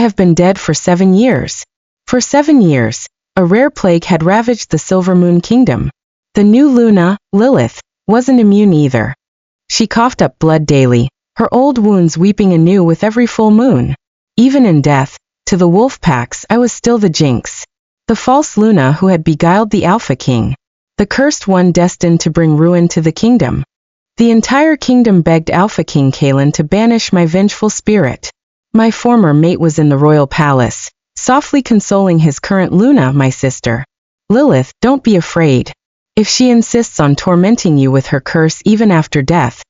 have been dead for 7 years. For 7 years, a rare plague had ravaged the Silver Moon Kingdom. The new Luna, Lilith, wasn't immune either. She coughed up blood daily, her old wounds weeping anew with every full moon. Even in death, to the wolf packs I was still the jinx. The false Luna who had beguiled the Alpha King. The cursed one destined to bring ruin to the kingdom. The entire kingdom begged Alpha King Kalen to banish my vengeful spirit. My former mate was in the royal palace, softly consoling his current Luna, my sister. Lilith, don't be afraid. If she insists on tormenting you with her curse even after death,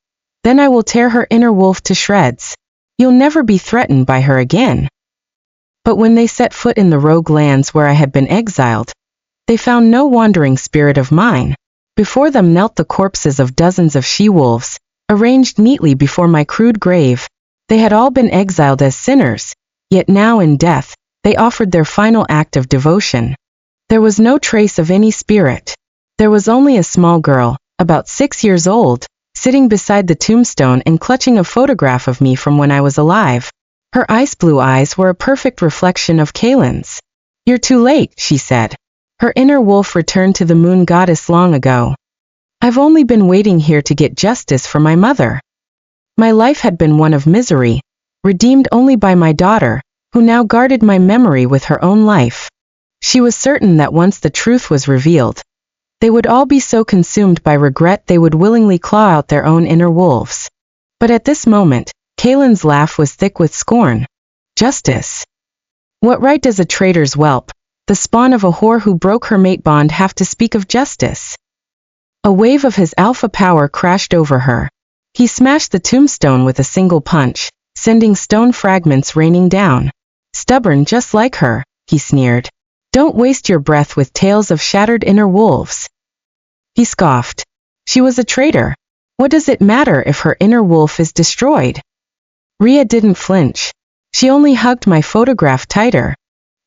then I will tear her inner wolf to shreds. You'll never be threatened by her again. But when they set foot in the rogue lands where I had been exiled, they found no wandering spirit of mine. Before them knelt the corpses of dozens of she-wolves, arranged neatly before my crude grave. They had all been exiled as sinners, yet now in death, they offered their final act of devotion. There was no trace of any spirit. There was only a small girl, about 6 years old, sitting beside the tombstone and clutching a photograph of me from when I was alive. Her ice blue eyes were a perfect reflection of Kalen's. "You're too late," she said. Her inner wolf returned to the moon goddess long ago. I've only been waiting here to get justice for my mother. My life had been one of misery, redeemed only by my daughter, who now guarded my memory with her own life. She was certain that once the truth was revealed, they would all be so consumed by regret they would willingly claw out their own inner wolves. But at this moment, Kalen's laugh was thick with scorn. Justice? What right does a traitor's whelp, the spawn of a whore who broke her mate bond, have to speak of justice? A wave of his alpha power crashed over her. He smashed the tombstone with a single punch, sending stone fragments raining down. "Stubborn just like her," he sneered. "Don't waste your breath with tales of shattered inner wolves." He scoffed. She was a traitor. What does it matter if her inner wolf is destroyed? Rhea didn't flinch. She only hugged my photograph tighter.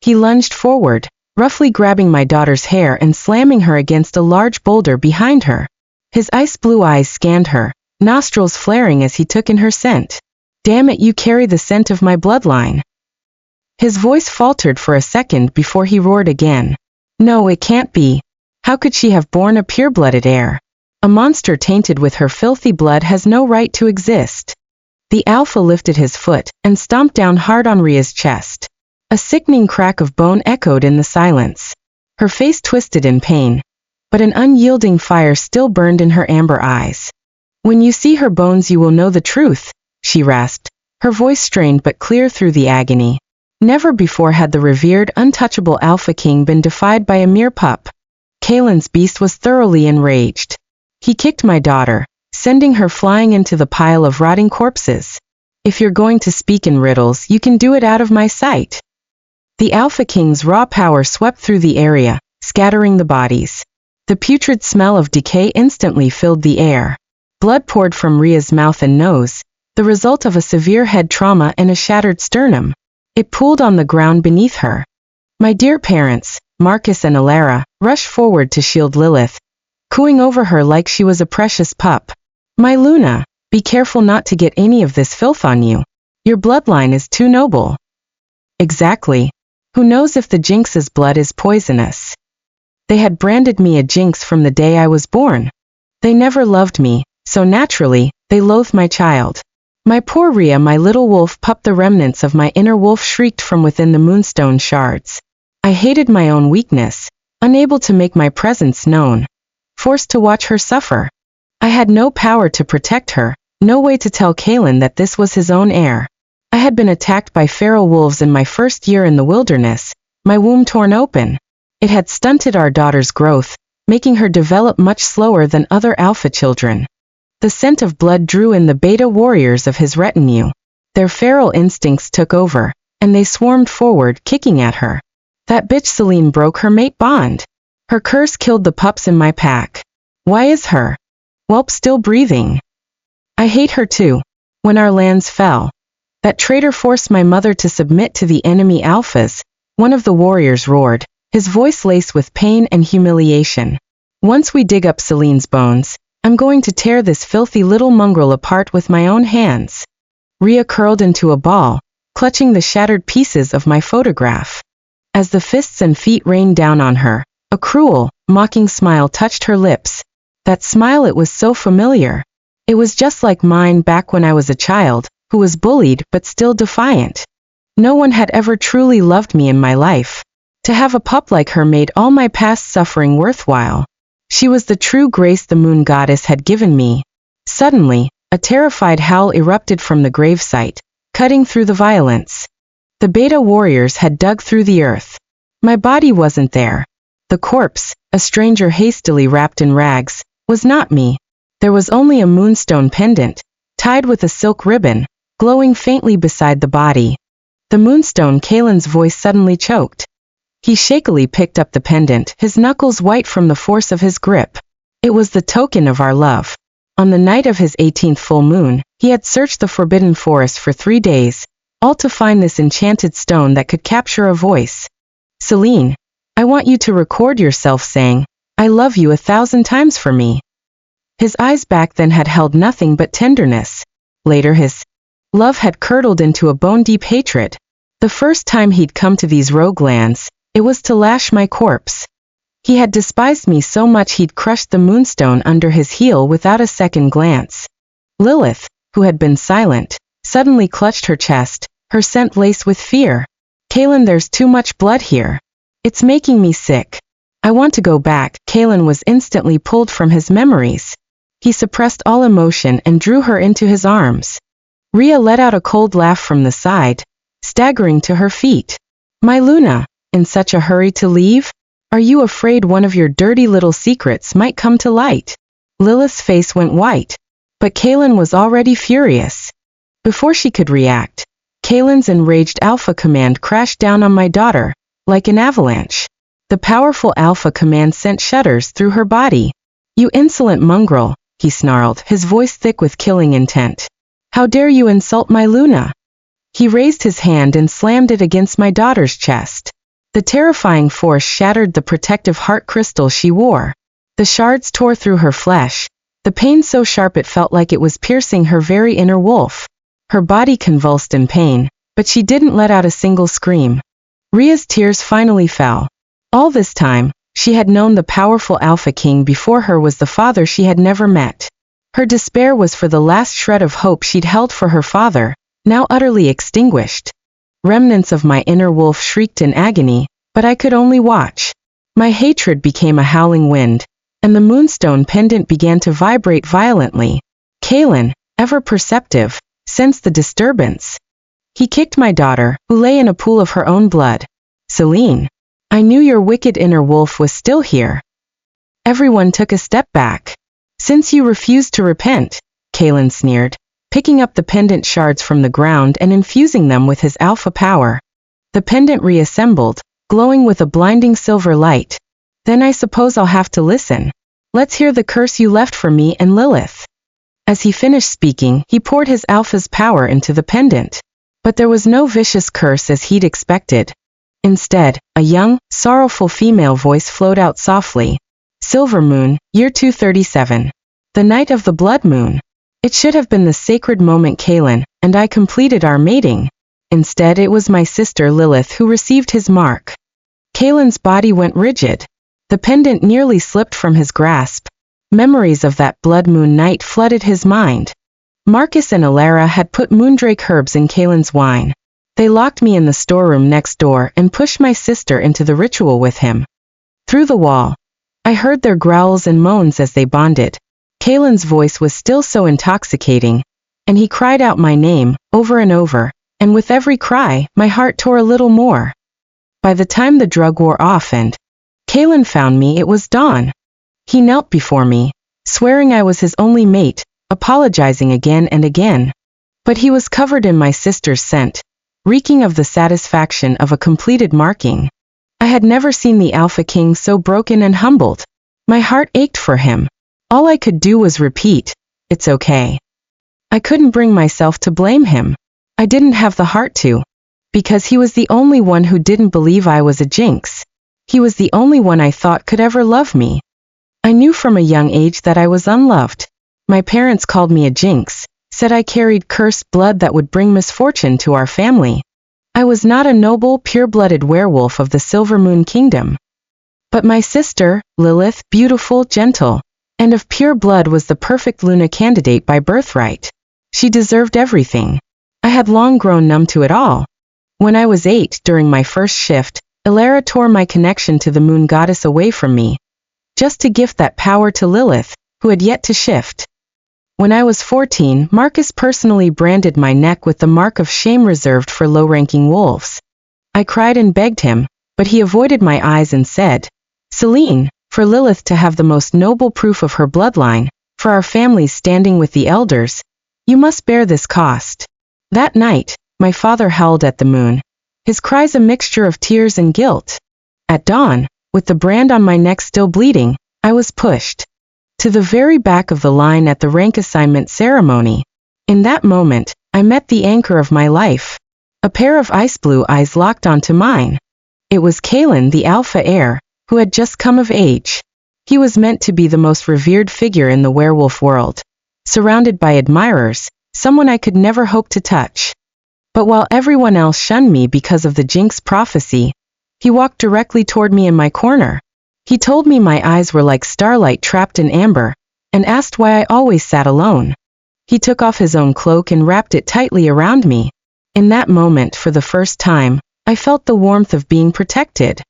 He lunged forward, roughly grabbing my daughter's hair and slamming her against a large boulder behind her. His ice blue eyes scanned her, nostrils flaring as he took in her scent. "Damn it, you carry the scent of my bloodline." His voice faltered for a second before he roared again. "No, it can't be. How could she have borne a pure-blooded heir? A monster tainted with her filthy blood has no right to exist." The alpha lifted his foot and stomped down hard on Rhea's chest. A sickening crack of bone echoed in the silence. Her face twisted in pain, but an unyielding fire still burned in her amber eyes. "When you see her bones you will know the truth," she rasped, her voice strained but clear through the agony. Never before had the revered, untouchable Alpha King been defied by a mere pup. Kalen's beast was thoroughly enraged. He kicked my daughter, sending her flying into the pile of rotting corpses. "If you're going to speak in riddles, you can do it out of my sight." The Alpha King's raw power swept through the area, scattering the bodies. The putrid smell of decay instantly filled the air. Blood poured from Rhea's mouth and nose, the result of a severe head trauma and a shattered sternum. It pooled on the ground beneath her. My dear parents, Marcus and Alara, rushed forward to shield Lilith, cooing over her like she was a precious pup. "My Luna, be careful not to get any of this filth on you. Your bloodline is too noble." "Exactly. Who knows if the Jinx's blood is poisonous?" They had branded me a Jinx from the day I was born. They never loved me, so naturally, they loathed my child. My poor Rhea, my little wolf pup, the remnants of my inner wolf shrieked from within the moonstone shards. I hated my own weakness, unable to make my presence known, forced to watch her suffer. I had no power to protect her, no way to tell Kalen that this was his own heir. I had been attacked by feral wolves in my first year in the wilderness, my womb torn open. It had stunted our daughter's growth, making her develop much slower than other alpha children. The scent of blood drew in the beta warriors of his retinue. Their feral instincts took over, and they swarmed forward, kicking at her. That bitch Celine broke her mate bond. Her curse killed the pups in my pack. Why is her whelp still breathing? I hate her too. When our lands fell, that traitor forced my mother to submit to the enemy alphas, one of the warriors roared, his voice laced with pain and humiliation. "Once we dig up Celine's bones, I'm going to tear this filthy little mongrel apart with my own hands." Rhea curled into a ball, clutching the shattered pieces of my photograph. As the fists and feet rained down on her, a cruel, mocking smile touched her lips. That smile, it was so familiar. It was just like mine back when I was a child, who was bullied but still defiant. No one had ever truly loved me in my life. To have a pup like her made all my past suffering worthwhile. She was the true grace the moon goddess had given me. Suddenly, a terrified howl erupted from the gravesite, cutting through the violence. The beta warriors had dug through the earth. My body wasn't there. The corpse, a stranger hastily wrapped in rags, was not me. There was only a moonstone pendant, tied with a silk ribbon, glowing faintly beside the body. The moonstone. Kalen's voice suddenly choked. He shakily picked up the pendant, his knuckles white from the force of his grip. It was the token of our love. On the night of his 18th full moon, he had searched the forbidden forest for 3 days, all to find this enchanted stone that could capture a voice. Celine, I want you to record yourself saying, I love you 1,000 times for me. His eyes back then had held nothing but tenderness. Later his love had curdled into a bone-deep hatred. The first time he'd come to these rogue lands, it was to lash my corpse. He had despised me so much he'd crushed the moonstone under his heel without a second glance. Lilith, who had been silent, suddenly clutched her chest, her scent laced with fear. Kalen, there's too much blood here. It's making me sick. I want to go back. Kalen was instantly pulled from his memories. He suppressed all emotion and drew her into his arms. Rhea let out a cold laugh from the side, staggering to her feet. My Luna, in such a hurry to leave? Are you afraid one of your dirty little secrets might come to light? Lilith's face went white, but Kalen was already furious. Before she could react, Kalen's enraged alpha command crashed down on my daughter, like an avalanche. The powerful alpha command sent shudders through her body. You insolent mongrel, he snarled, his voice thick with killing intent. How dare you insult my Luna? He raised his hand and slammed it against my daughter's chest. The terrifying force shattered the protective heart crystal she wore. The shards tore through her flesh, the pain so sharp it felt like it was piercing her very inner wolf. Her body convulsed in pain, but she didn't let out a single scream. Rhea's tears finally fell. All this time, she had known the powerful Alpha King before her was the father she had never met. Her despair was for the last shred of hope she'd held for her father, now utterly extinguished. Remnants of my inner wolf shrieked in agony, but I could only watch. My hatred became a howling wind, and the moonstone pendant began to vibrate violently. Kalen, ever perceptive, sensed the disturbance. He kicked my daughter, who lay in a pool of her own blood. Celine, I knew your wicked inner wolf was still here. Everyone took a step back. Since you refused to repent, Kalen sneered, picking up the pendant shards from the ground and infusing them with his alpha power. The pendant reassembled, glowing with a blinding silver light. Then I suppose I'll have to listen. Let's hear the curse you left for me and Lilith. As he finished speaking, he poured his alpha's power into the pendant. But there was no vicious curse as he'd expected. Instead, a young, sorrowful female voice flowed out softly. Silver Moon, year 237. The night of the blood moon. It should have been the sacred moment Kalen and I completed our mating. Instead, it was my sister Lilith who received his mark. Kalen's body went rigid. The pendant nearly slipped from his grasp. Memories of that blood moon night flooded his mind. Marcus and Alara had put moondrake herbs in Kalen's wine. They locked me in the storeroom next door and pushed my sister into the ritual with him. Through the wall, I heard their growls and moans as they bonded. Kalen's voice was still so intoxicating, and he cried out my name, over and over, and with every cry, my heart tore a little more. By the time the drug wore off and Kalen found me, it was dawn. He knelt before me, swearing I was his only mate, apologizing again and again. But he was covered in my sister's scent, reeking of the satisfaction of a completed marking. I had never seen the Alpha King so broken and humbled. My heart ached for him. All I could do was repeat, it's okay. I couldn't bring myself to blame him. I didn't have the heart to. Because he was the only one who didn't believe I was a jinx. He was the only one I thought could ever love me. I knew from a young age that I was unloved. My parents called me a jinx, said I carried cursed blood that would bring misfortune to our family. I was not a noble, pure-blooded werewolf of the Silver Moon Kingdom. But my sister, Lilith, beautiful, gentle, and of pure blood, was the perfect Luna candidate by birthright. She deserved everything. I had long grown numb to it all. When I was 8, during my first shift, Ilara tore my connection to the moon goddess away from me, just to gift that power to Lilith, who had yet to shift. When I was 14, Marcus personally branded my neck with the mark of shame reserved for low-ranking wolves. I cried and begged him, but he avoided my eyes and said, "Celine, for Lilith to have the most noble proof of her bloodline, for our family's standing with the elders, you must bear this cost." That night, my father howled at the moon, his cries a mixture of tears and guilt. At dawn, with the brand on my neck still bleeding, I was pushed to the very back of the line at the rank assignment ceremony. In that moment, I met the anchor of my life. A pair of ice blue eyes locked onto mine. It was Kalen, the alpha heir, who had just come of age. He was meant to be the most revered figure in the werewolf world, surrounded by admirers, someone I could never hope to touch. But while everyone else shunned me because of the jinx prophecy, he walked directly toward me in my corner. He told me my eyes were like starlight trapped in amber, and asked why I always sat alone. He took off his own cloak and wrapped it tightly around me. In that moment, for the first time, I felt the warmth of being protected.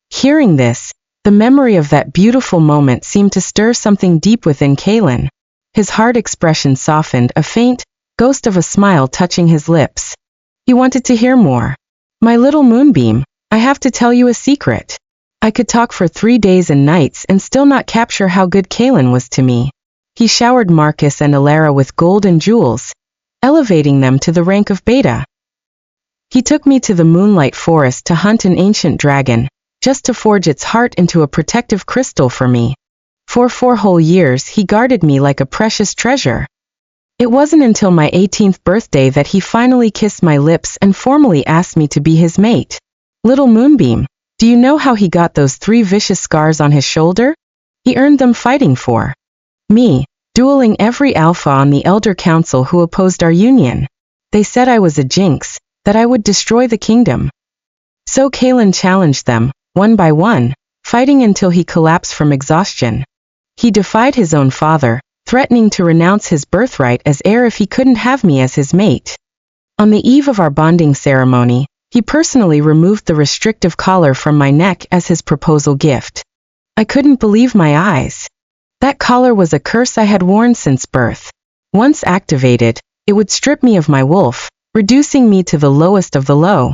Hearing this, the memory of that beautiful moment seemed to stir something deep within Kalen. His hard expression softened, a faint ghost of a smile touching his lips. He wanted to hear more. "My little moonbeam, I have to tell you a secret." I could talk for 3 days and nights and still not capture how good Kalen was to me. He showered Marcus and Ilara with gold and jewels, elevating them to the rank of beta. He took me to the Moonlight Forest to hunt an ancient dragon, just to forge its heart into a protective crystal for me. For 4 whole years he guarded me like a precious treasure. It wasn't until my 18th birthday that he finally kissed my lips and formally asked me to be his mate. Little Moonbeam, do you know how he got those 3 vicious scars on his shoulder? He earned them fighting for me, dueling every alpha on the Elder Council who opposed our union. They said I was a jinx, that I would destroy the kingdom. So Kalen challenged them, one by one, fighting until he collapsed from exhaustion. He defied his own father, threatening to renounce his birthright as heir if he couldn't have me as his mate. On the eve of our bonding ceremony, he personally removed the restrictive collar from my neck as his proposal gift. I couldn't believe my eyes. That collar was a curse I had worn since birth. Once activated, it would strip me of my wolf, reducing me to the lowest of the low.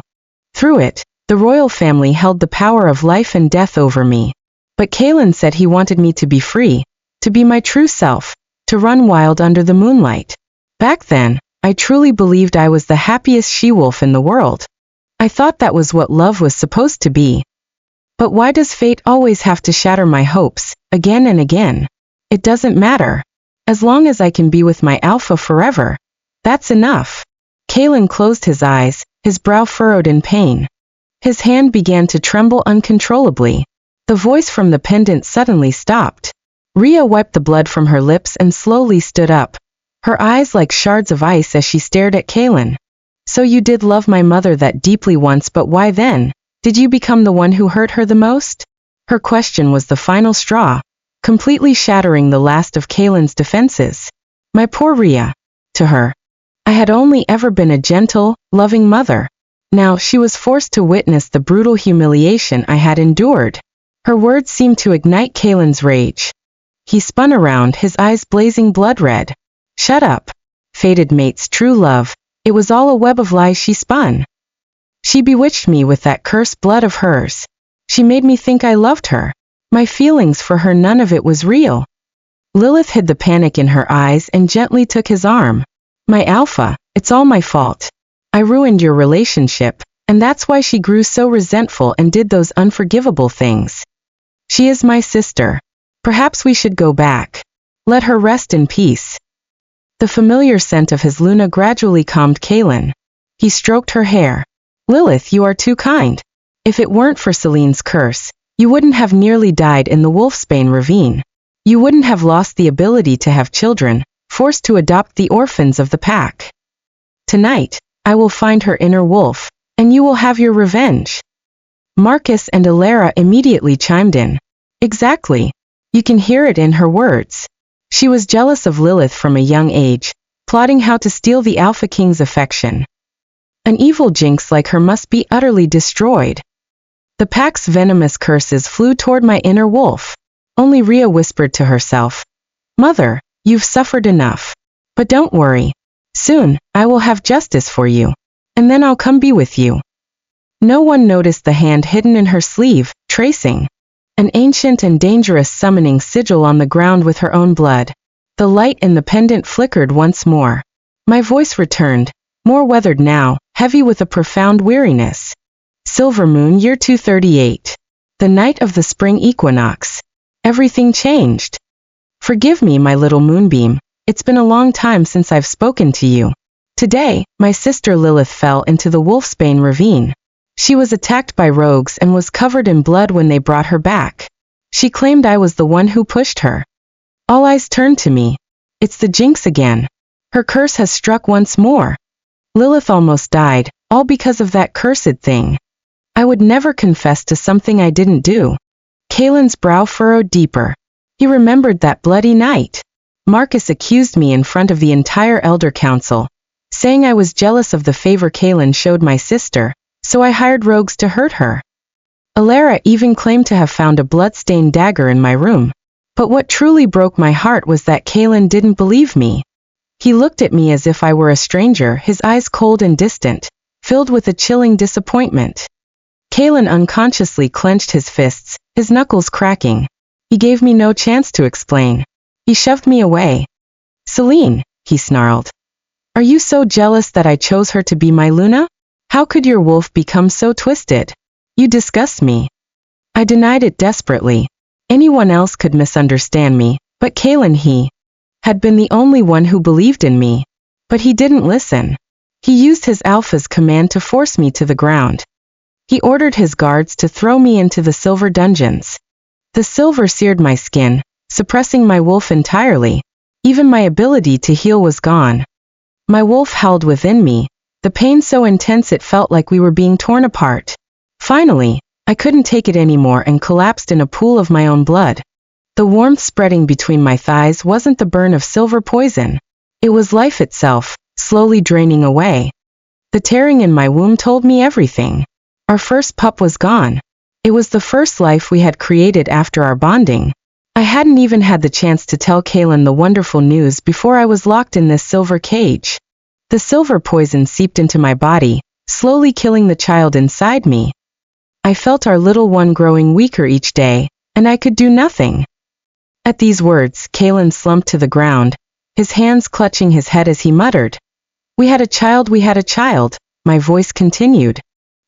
Through it, the royal family held the power of life and death over me. But Kalen said he wanted me to be free, to be my true self, to run wild under the moonlight. Back then, I truly believed I was the happiest she-wolf in the world. I thought that was what love was supposed to be. But why does fate always have to shatter my hopes, again and again? It doesn't matter. As long as I can be with my alpha forever, that's enough. Kalen closed his eyes, his brow furrowed in pain. His hand began to tremble uncontrollably. The voice from the pendant suddenly stopped. Rhea wiped the blood from her lips and slowly stood up, her eyes like shards of ice as she stared at Kalen. "So you did love my mother that deeply once, but why then? Did you become the one who hurt her the most?" Her question was the final straw, completely shattering the last of Kalen's defenses. My poor Rhea. To her, I had only ever been a gentle, loving mother. Now she was forced to witness the brutal humiliation I had endured. Her words seemed to ignite Kalen's rage. He spun around, his eyes blazing blood red. "Shut up. Fated mate's true love. It was all a web of lies she spun. She bewitched me with that cursed blood of hers. She made me think I loved her. My feelings for her, none of it was real." Lilith hid the panic in her eyes and gently took his arm. "My alpha, it's all my fault. I ruined your relationship, and that's why she grew so resentful and did those unforgivable things. She is my sister. Perhaps we should go back. Let her rest in peace." The familiar scent of his Luna gradually calmed Kalen. He stroked her hair. "Lilith, you are too kind. If it weren't for Celine's curse, you wouldn't have nearly died in the Wolfsbane ravine. You wouldn't have lost the ability to have children, forced to adopt the orphans of the pack. Tonight, I will find her inner wolf, and you will have your revenge. Marcus and Alara immediately chimed in. Exactly. You can hear it in her words. She was jealous of Lilith from a young age, plotting how to steal the Alpha King's affection. An evil jinx like her must be utterly destroyed. The pack's venomous curses flew toward my inner wolf. Only Rhea whispered to herself, Mother, you've suffered enough. But don't worry. Soon, I will have justice for you. And then I'll come be with you. No one noticed the hand hidden in her sleeve, tracing an ancient and dangerous summoning sigil on the ground with her own blood. The light in the pendant flickered once more. My voice returned, more weathered now, heavy with a profound weariness. Silver Moon Year 238. The night of the spring equinox. Everything changed. Forgive me, my little moonbeam, it's been a long time since I've spoken to you. Today, my sister Lilith fell into the Wolfsbane ravine. She was attacked by rogues and was covered in blood when they brought her back. She claimed I was the one who pushed her. All eyes turned to me. It's the jinx again. Her curse has struck once more. Lilith almost died, all because of that cursed thing. I would never confess to something I didn't do. Kaelin's brow furrowed deeper. He remembered that bloody night. Marcus accused me in front of the entire Elder Council, saying I was jealous of the favor Kaelin showed my sister, so I hired rogues to hurt her. Alara even claimed to have found a blood-stained dagger in my room. But what truly broke my heart was that Kaelin didn't believe me. He looked at me as if I were a stranger, his eyes cold and distant, filled with a chilling disappointment. Kaelin unconsciously clenched his fists, his knuckles cracking. He gave me no chance to explain. He shoved me away. Celine, he snarled. Are you so jealous that I chose her to be my Luna? How could your wolf become so twisted? You disgust me. I denied it desperately. Anyone else could misunderstand me, but Kaelin, he had been the only one who believed in me. But he didn't listen. He used his alpha's command to force me to the ground. He ordered his guards to throw me into the silver dungeons. The silver seared my skin, suppressing my wolf entirely. Even my ability to heal was gone. My wolf howled within me, the pain so intense it felt like we were being torn apart. Finally, I couldn't take it anymore and collapsed in a pool of my own blood. The warmth spreading between my thighs wasn't the burn of silver poison. It was life itself, slowly draining away. The tearing in my womb told me everything. Our first pup was gone. It was the first life we had created after our bonding. I hadn't even had the chance to tell Kaelin the wonderful news before I was locked in this silver cage. The silver poison seeped into my body, slowly killing the child inside me. I felt our little one growing weaker each day, and I could do nothing. At these words, Kaelin slumped to the ground, his hands clutching his head as he muttered. We had a child, my voice continued.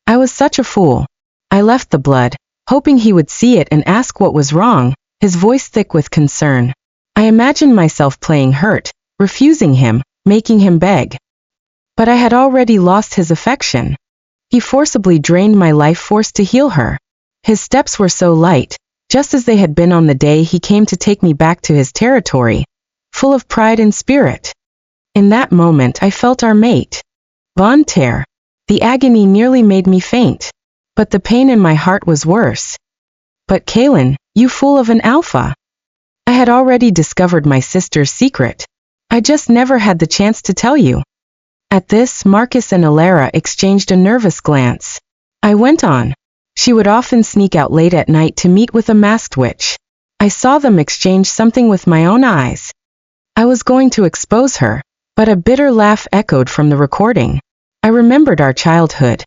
I was such a fool. I left the blood, hoping he would see it and ask what was wrong, his voice thick with concern. I imagined myself playing hurt, refusing him, making him beg. But I had already lost his affection. He forcibly drained my life force to heal her. His steps were so light, just as they had been on the day he came to take me back to his territory, full of pride and spirit. In that moment I felt our mate. Von Terre. The agony nearly made me faint. But the pain in my heart was worse. But Kaelin, you fool of an alpha. I had already discovered my sister's secret. I just never had the chance to tell you. At this, Marcus and Alara exchanged a nervous glance. I went on. She would often sneak out late at night to meet with a masked witch. I saw them exchange something with my own eyes. I was going to expose her, but a bitter laugh echoed from the recording. I remembered our childhood.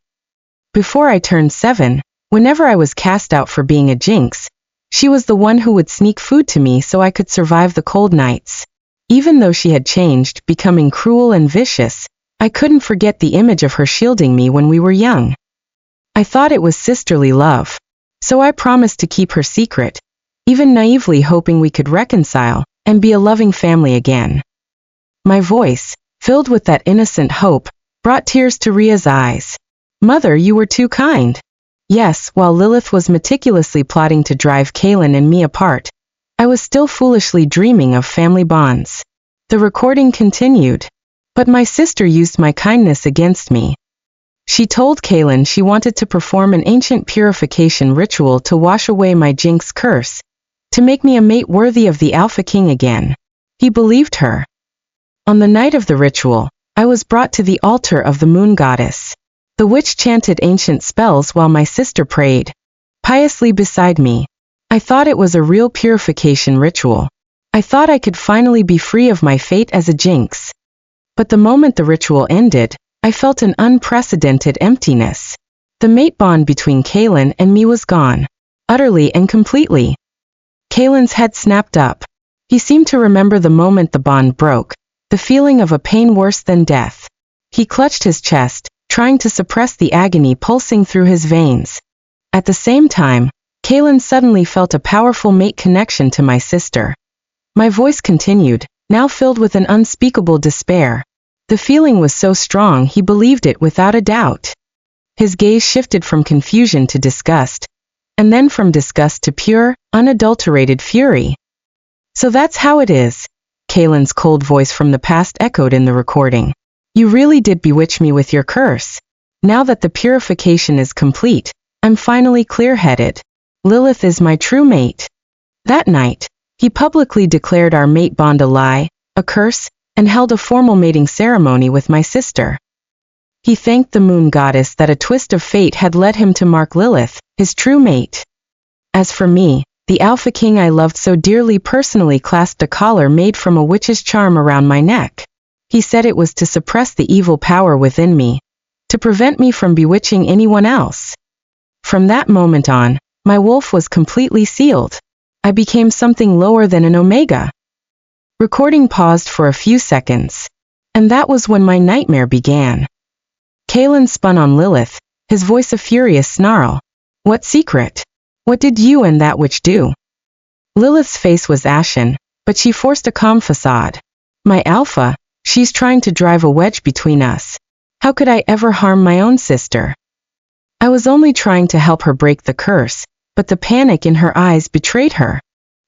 Before I turned 7, whenever I was cast out for being a jinx, she was the one who would sneak food to me so I could survive the cold nights. Even though she had changed, becoming cruel and vicious, I couldn't forget the image of her shielding me when we were young. I thought it was sisterly love, so I promised to keep her secret, even naively hoping we could reconcile and be a loving family again. My voice, filled with that innocent hope, brought tears to Rhea's eyes. Mother, you were too kind. Yes, while Lilith was meticulously plotting to drive Kaelin and me apart, I was still foolishly dreaming of family bonds. The recording continued. But my sister used my kindness against me. She told Kaylin she wanted to perform an ancient purification ritual to wash away my jinx curse, to make me a mate worthy of the Alpha King again. He believed her. On the night of the ritual, I was brought to the altar of the moon goddess. The witch chanted ancient spells while my sister prayed piously beside me. I thought it was a real purification ritual. I thought I could finally be free of my fate as a jinx. But the moment the ritual ended, I felt an unprecedented emptiness. The mate bond between Kaylin and me was gone, utterly and completely. Kaylin's head snapped up. He seemed to remember the moment the bond broke, the feeling of a pain worse than death. He clutched his chest, trying to suppress the agony pulsing through his veins. At the same time, Kaylin suddenly felt a powerful mate connection to my sister. My voice continued, now filled with an unspeakable despair. The feeling was so strong he believed it without a doubt. His gaze shifted from confusion to disgust, and then from disgust to pure, unadulterated fury. So that's how it is, Kaylin's cold voice from the past echoed in the recording. You really did bewitch me with your curse. Now that the purification is complete, I'm finally clear-headed. Lilith is my true mate. That night, he publicly declared our mate bond a lie, a curse, and held a formal mating ceremony with my sister. He thanked the moon goddess that a twist of fate had led him to mark Lilith, his true mate. As for me, the Alpha King I loved so dearly personally clasped a collar made from a witch's charm around my neck. He said it was to suppress the evil power within me, to prevent me from bewitching anyone else. From that moment on, my wolf was completely sealed. I became something lower than an omega. Recording paused for a few seconds. And that was when my nightmare began. Kaylin spun on Lilith, his voice a furious snarl. What secret? What did you and that witch do? Lilith's face was ashen, but she forced a calm facade. My alpha, she's trying to drive a wedge between us. How could I ever harm my own sister? I was only trying to help her break the curse, but the panic in her eyes betrayed her.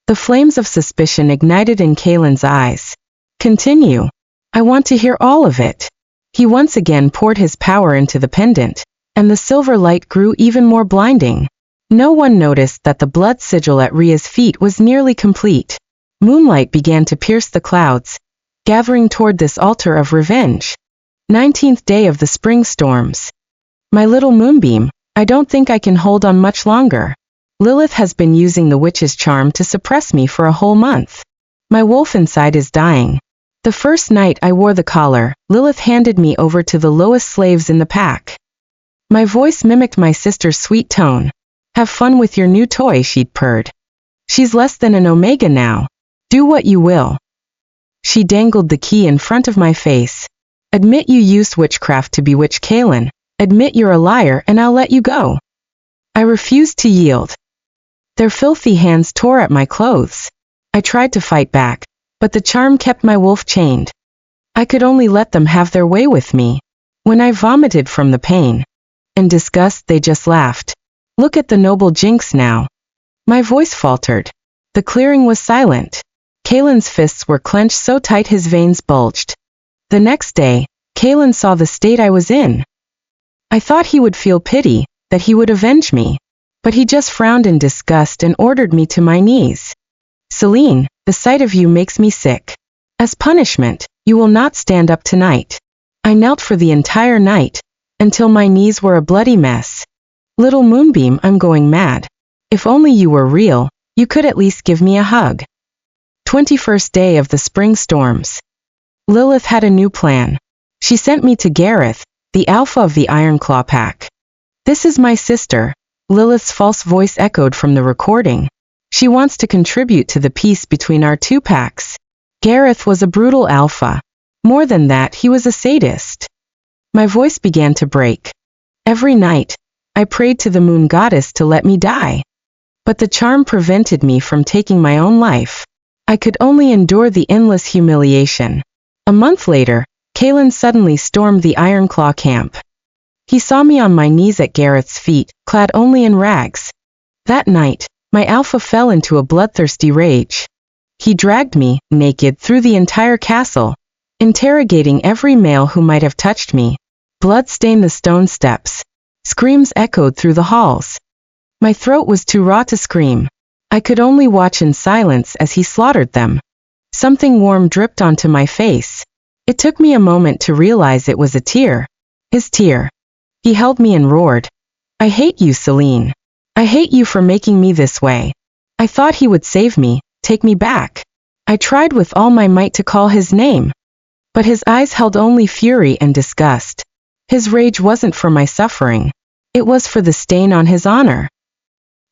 The flames of suspicion ignited in Kaylin's eyes. Continue. I want to hear all of it. He once again poured his power into the pendant, and the silver light grew even more blinding. No one noticed that the blood sigil at Ria's feet was nearly complete. Moonlight began to pierce the clouds, gathering toward this altar of revenge. 19th day of the spring storms. My little moonbeam, I don't think I can hold on much longer. Lilith has been using the witch's charm to suppress me for a whole month. My wolf inside is dying. The first night I wore the collar, Lilith handed me over to the lowest slaves in the pack. My voice mimicked my sister's sweet tone. Have fun with your new toy, she'd purred. She's less than an omega now. Do what you will. She dangled the key in front of my face. Admit you used witchcraft to bewitch Kaylin. Admit you're a liar and I'll let you go. I refused to yield. Their filthy hands tore at my clothes. I tried to fight back, but the charm kept my wolf chained. I could only let them have their way with me. When I vomited from the pain and disgust, they just laughed. Look at the noble jinx now. My voice faltered. The clearing was silent. Kaylin's fists were clenched so tight his veins bulged. The next day, Kaylin saw the state I was in. I thought he would feel pity, that he would avenge me. But he just frowned in disgust and ordered me to my knees. Celine, the sight of you makes me sick. As punishment, you will not stand up tonight. I knelt for the entire night, until my knees were a bloody mess. Little moonbeam, I'm going mad. If only you were real, you could at least give me a hug. 21st day of the spring storms. Lilith had a new plan. She sent me to Gareth, the alpha of the Ironclaw pack. This is my sister. Lilith's false voice echoed from the recording. She wants to contribute to the peace between our two packs. Gareth was a brutal alpha. More than that, he was a sadist. My voice began to break. Every night, I prayed to the moon goddess to let me die. But the charm prevented me from taking my own life. I could only endure the endless humiliation. A month later, Kaylin suddenly stormed the Ironclaw camp. He saw me on my knees at Gareth's feet, clad only in rags. That night, my alpha fell into a bloodthirsty rage. He dragged me, naked, through the entire castle, interrogating every male who might have touched me. Blood stained the stone steps. Screams echoed through the halls. My throat was too raw to scream. I could only watch in silence as he slaughtered them. Something warm dripped onto my face. It took me a moment to realize it was a tear. His tear. He held me and roared, "I hate you, Celine. I hate you for making me this way." I thought he would save me, take me back. I tried with all my might to call his name. But his eyes held only fury and disgust. His rage wasn't for my suffering. It was for the stain on his honor.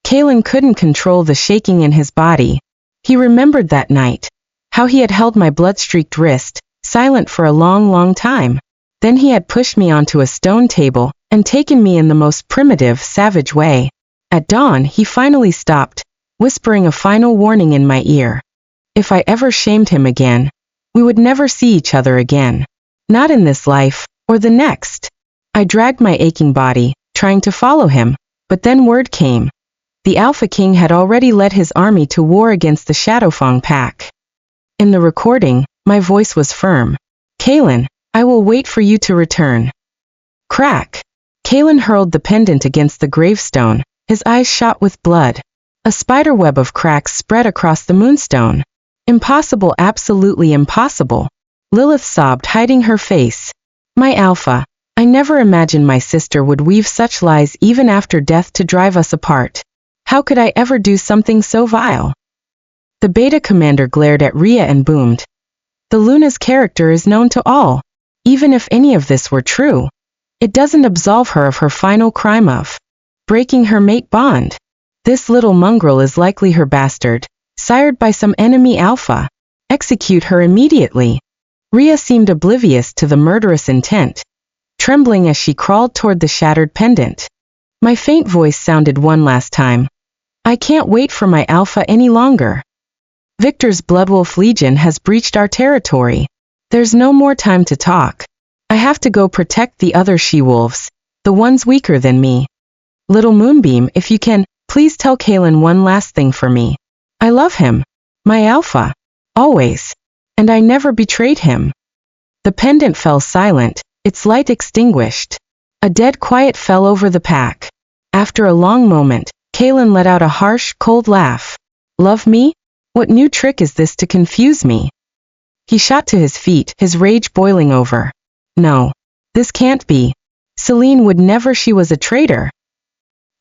Kalen couldn't control the shaking in his body. He remembered that night. How he had held my blood-streaked wrist, silent for a long, long time. Then he had pushed me onto a stone table and taken me in the most primitive, savage way. At dawn, he finally stopped, whispering a final warning in my ear. If I ever shamed him again, we would never see each other again. Not in this life, or the next. I dragged my aching body, trying to follow him, but then word came. The Alpha King had already led his army to war against the Shadowfang pack. In the recording, my voice was firm. "Kalen, I will wait for you to return." Crack! Kalen hurled the pendant against the gravestone, his eyes shot with blood. A spiderweb of cracks spread across the moonstone. "Impossible, absolutely impossible." Lilith sobbed, hiding her face. "My Alpha, I never imagined my sister would weave such lies even after death to drive us apart. How could I ever do something so vile?" The Beta commander glared at Rhea and boomed. "The Luna's character is known to all. Even if any of this were true, it doesn't absolve her of her final crime of breaking her mate bond. This little mongrel is likely her bastard, sired by some enemy Alpha. Execute her immediately." Rhea seemed oblivious to the murderous intent, trembling as she crawled toward the shattered pendant. My faint voice sounded one last time. "I can't wait for my Alpha any longer. Victor's Bloodwolf Legion has breached our territory. There's no more time to talk. I have to go protect the other she-wolves, the ones weaker than me. Little Moonbeam, if you can, please tell Kalen one last thing for me. I love him. My Alpha. Always. And I never betrayed him." The pendant fell silent, its light extinguished. A dead quiet fell over the pack. After a long moment, Kalen let out a harsh, cold laugh. "Love me? What new trick is this to confuse me?" He shot to his feet, his rage boiling over. "No. This can't be. Celine would never, she was a traitor."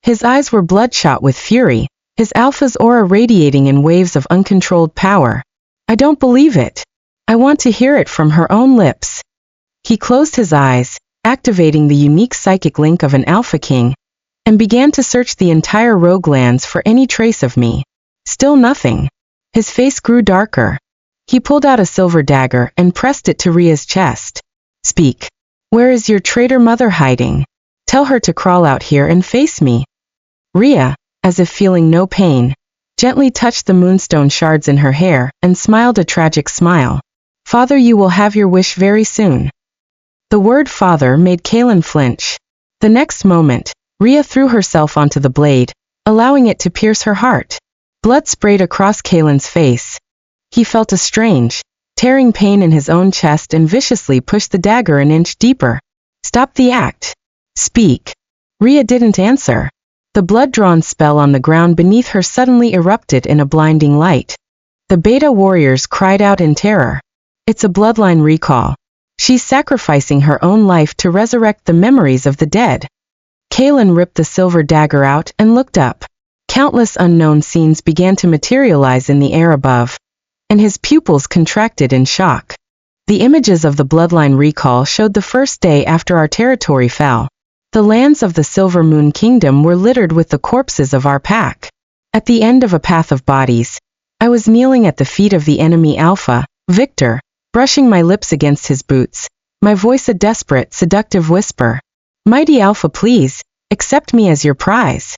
His eyes were bloodshot with fury, his Alpha's aura radiating in waves of uncontrolled power. "I don't believe it. I want to hear it from her own lips." He closed his eyes, activating the unique psychic link of an Alpha King, and began to search the entire rogue lands for any trace of me. Still nothing. His face grew darker. He pulled out a silver dagger and pressed it to Rhea's chest. "Speak. Where is your traitor mother hiding? Tell her to crawl out here and face me." Rhea, as if feeling no pain, gently touched the moonstone shards in her hair and smiled a tragic smile. "Father, you will have your wish very soon." The word father made Kalen flinch. The next moment, Rhea threw herself onto the blade, allowing it to pierce her heart. Blood sprayed across Kalen's face. He felt a strange, tearing pain in his own chest and viciously pushed the dagger an inch deeper. "Stop the act. Speak." Rhea didn't answer. The blood-drawn spell on the ground beneath her suddenly erupted in a blinding light. The Beta warriors cried out in terror. "It's a bloodline recall. She's sacrificing her own life to resurrect the memories of the dead." Kalen ripped the silver dagger out and looked up. Countless unknown scenes began to materialize in the air above, and his pupils contracted in shock. The images of the bloodline recall showed the first day after our territory fell. The lands of the Silver Moon Kingdom were littered with the corpses of our pack. At the end of a path of bodies, I was kneeling at the feet of the enemy Alpha, Victor, brushing my lips against his boots, my voice a desperate, seductive whisper. "Mighty Alpha, please, accept me as your prize."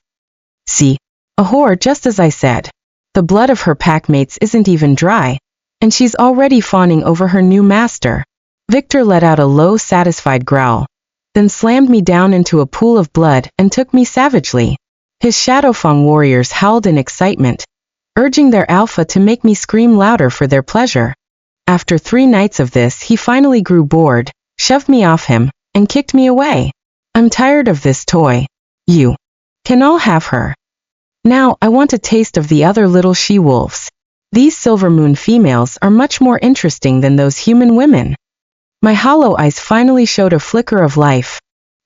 See, a whore, just as I said. The blood of her packmates isn't even dry, and she's already fawning over her new master. Victor let out a low, satisfied growl, then slammed me down into a pool of blood and took me savagely. His Shadowfang warriors howled in excitement, urging their alpha to make me scream louder for their pleasure. After 3 nights of this, he finally grew bored, shoved me off him, and kicked me away. I'm tired of this toy. You can all have her. Now I want a taste of the other little she-wolves. These silver moon females are much more interesting than those human women. My hollow eyes finally showed a flicker of life.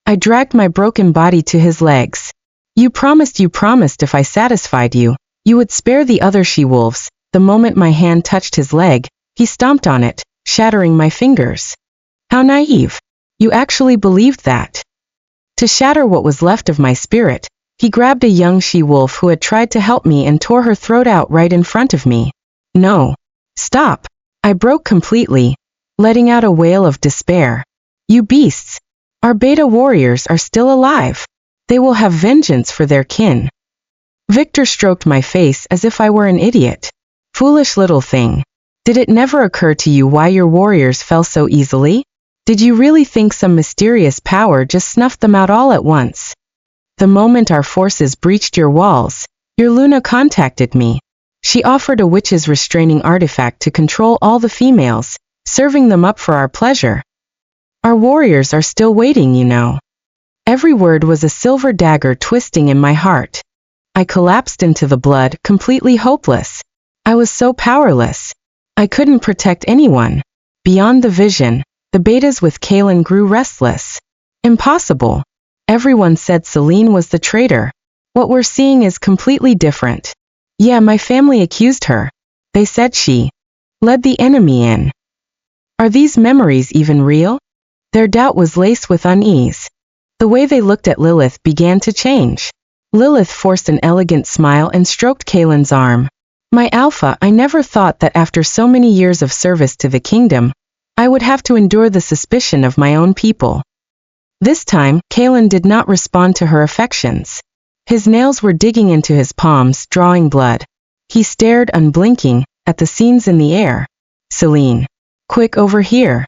I dragged my broken body to his legs. You promised if I satisfied you, you would spare the other she-wolves. The moment my hand touched his leg, he stomped on it, shattering my fingers. How naive. You actually believed that. To shatter what was left of my spirit, he grabbed a young she-wolf who had tried to help me and tore her throat out right in front of me. No. Stop. I broke completely, letting out a wail of despair. You beasts. Our beta warriors are still alive. They will have vengeance for their kin. Victor stroked my face as if I were an idiot. Foolish little thing. Did it never occur to you why your warriors fell so easily? Did you really think some mysterious power just snuffed them out all at once? The moment our forces breached your walls, your Luna contacted me. She offered a witch's restraining artifact to control all the females, serving them up for our pleasure. Our warriors are still waiting, you know. Every word was a silver dagger twisting in my heart. I collapsed into the blood, completely hopeless. I was so powerless. I couldn't protect anyone. Beyond the vision, the betas with Kaylin grew restless. Impossible. Everyone said Celine was the traitor. What we're seeing is completely different. Yeah, my family accused her. They said she led the enemy in. Are these memories even real? Their doubt was laced with unease. The way they looked at Lilith began to change. Lilith forced an elegant smile and stroked Kaylin's arm. My alpha, I never thought that after so many years of service to the kingdom, I would have to endure the suspicion of my own people. This time, Kaylin did not respond to her affections. His nails were digging into his palms, drawing blood. He stared, unblinking, at the scenes in the air. Celine. Quick, over here.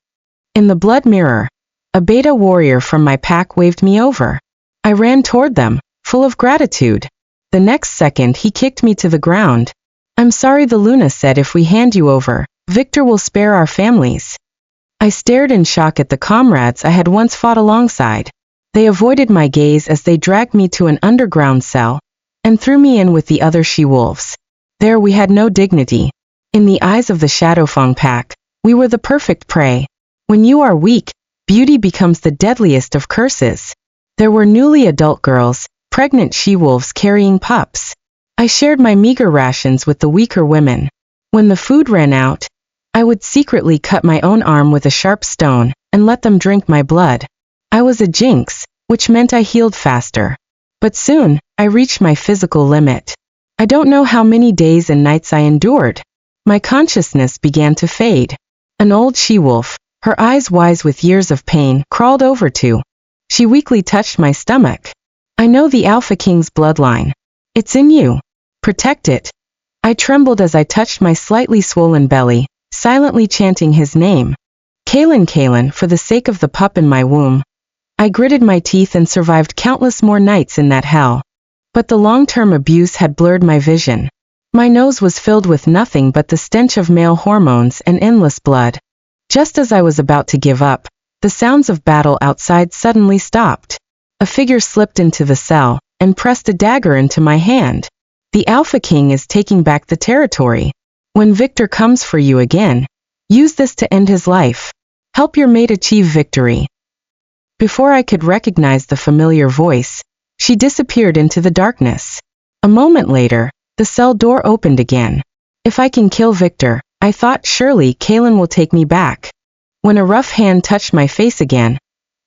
In the blood mirror, a beta warrior from my pack waved me over. I ran toward them, full of gratitude. The next second he kicked me to the ground. I'm sorry, the Luna said, if we hand you over, Victor will spare our families. I stared in shock at the comrades I had once fought alongside. They avoided my gaze as they dragged me to an underground cell and threw me in with the other she-wolves. There we had no dignity. In the eyes of the Shadowfang pack, we were the perfect prey. When you are weak, beauty becomes the deadliest of curses. There were newly adult girls, pregnant she-wolves carrying pups. I shared my meager rations with the weaker women. When the food ran out, I would secretly cut my own arm with a sharp stone and let them drink my blood. I was a jinx, which meant I healed faster. But soon, I reached my physical limit. I don't know how many days and nights I endured. My consciousness began to fade. An old she-wolf, her eyes wise with years of pain, crawled over to. She weakly touched my stomach. I know the Alpha King's bloodline. It's in you. Protect it. I trembled as I touched my slightly swollen belly, silently chanting his name. Kaylin, Kaylin, for the sake of the pup in my womb. I gritted my teeth and survived countless more nights in that hell. But the long-term abuse had blurred my vision. My nose was filled with nothing but the stench of male hormones and endless blood. Just as I was about to give up, the sounds of battle outside suddenly stopped. A figure slipped into the cell and pressed a dagger into my hand. The Alpha King is taking back the territory. When Victor comes for you again, use this to end his life. Help your mate achieve victory. Before I could recognize the familiar voice, she disappeared into the darkness. A moment later, the cell door opened again. If I can kill Victor, I thought, surely Kaylin will take me back. When a rough hand touched my face again,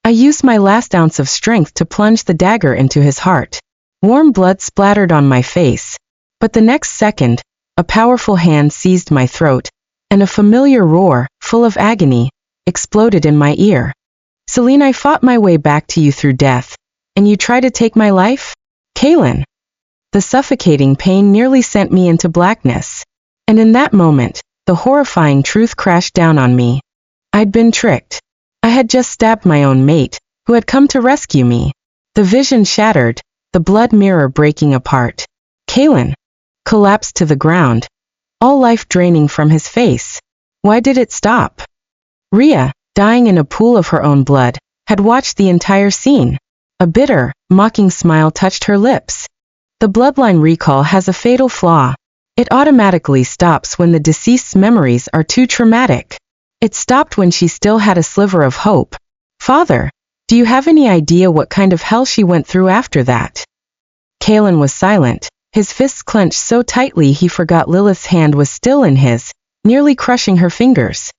I used my last ounce of strength to plunge the dagger into his heart. Warm blood splattered on my face. But the next second, a powerful hand seized my throat, and a familiar roar, full of agony, exploded in my ear. Celine, I fought my way back to you through death, and you try to take my life? Kaylin. The suffocating pain nearly sent me into blackness. And in that moment, the horrifying truth crashed down on me. I'd been tricked. I had just stabbed my own mate, who had come to rescue me. The vision shattered, the blood mirror breaking apart. Kaylin. collapsed to the ground, all life draining from his face. Why did it stop? Rhea, dying in a pool of her own blood, had watched the entire scene. A bitter, mocking smile touched her lips. The bloodline recall has a fatal flaw. It automatically stops when the deceased's memories are too traumatic. It stopped when she still had a sliver of hope. Father, do you have any idea what kind of hell she went through after that? Kalen was silent, his fists clenched so tightly he forgot Lilith's hand was still in his, nearly crushing her fingers.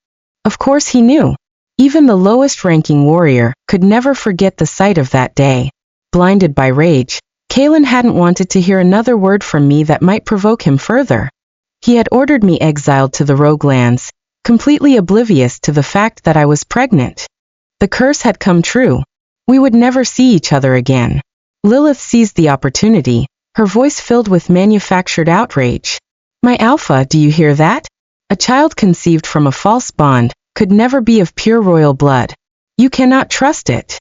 Of course he knew. Even the lowest-ranking warrior could never forget the sight of that day. Blinded by rage, Kalen hadn't wanted to hear another word from me that might provoke him further. He had ordered me exiled to the Rogue Lands, completely oblivious to the fact that I was pregnant. The curse had come true. We would never see each other again. Lilith seized the opportunity, her voice filled with manufactured outrage. My Alpha, do you hear that? A child conceived from a false bond could never be of pure royal blood. You cannot trust it.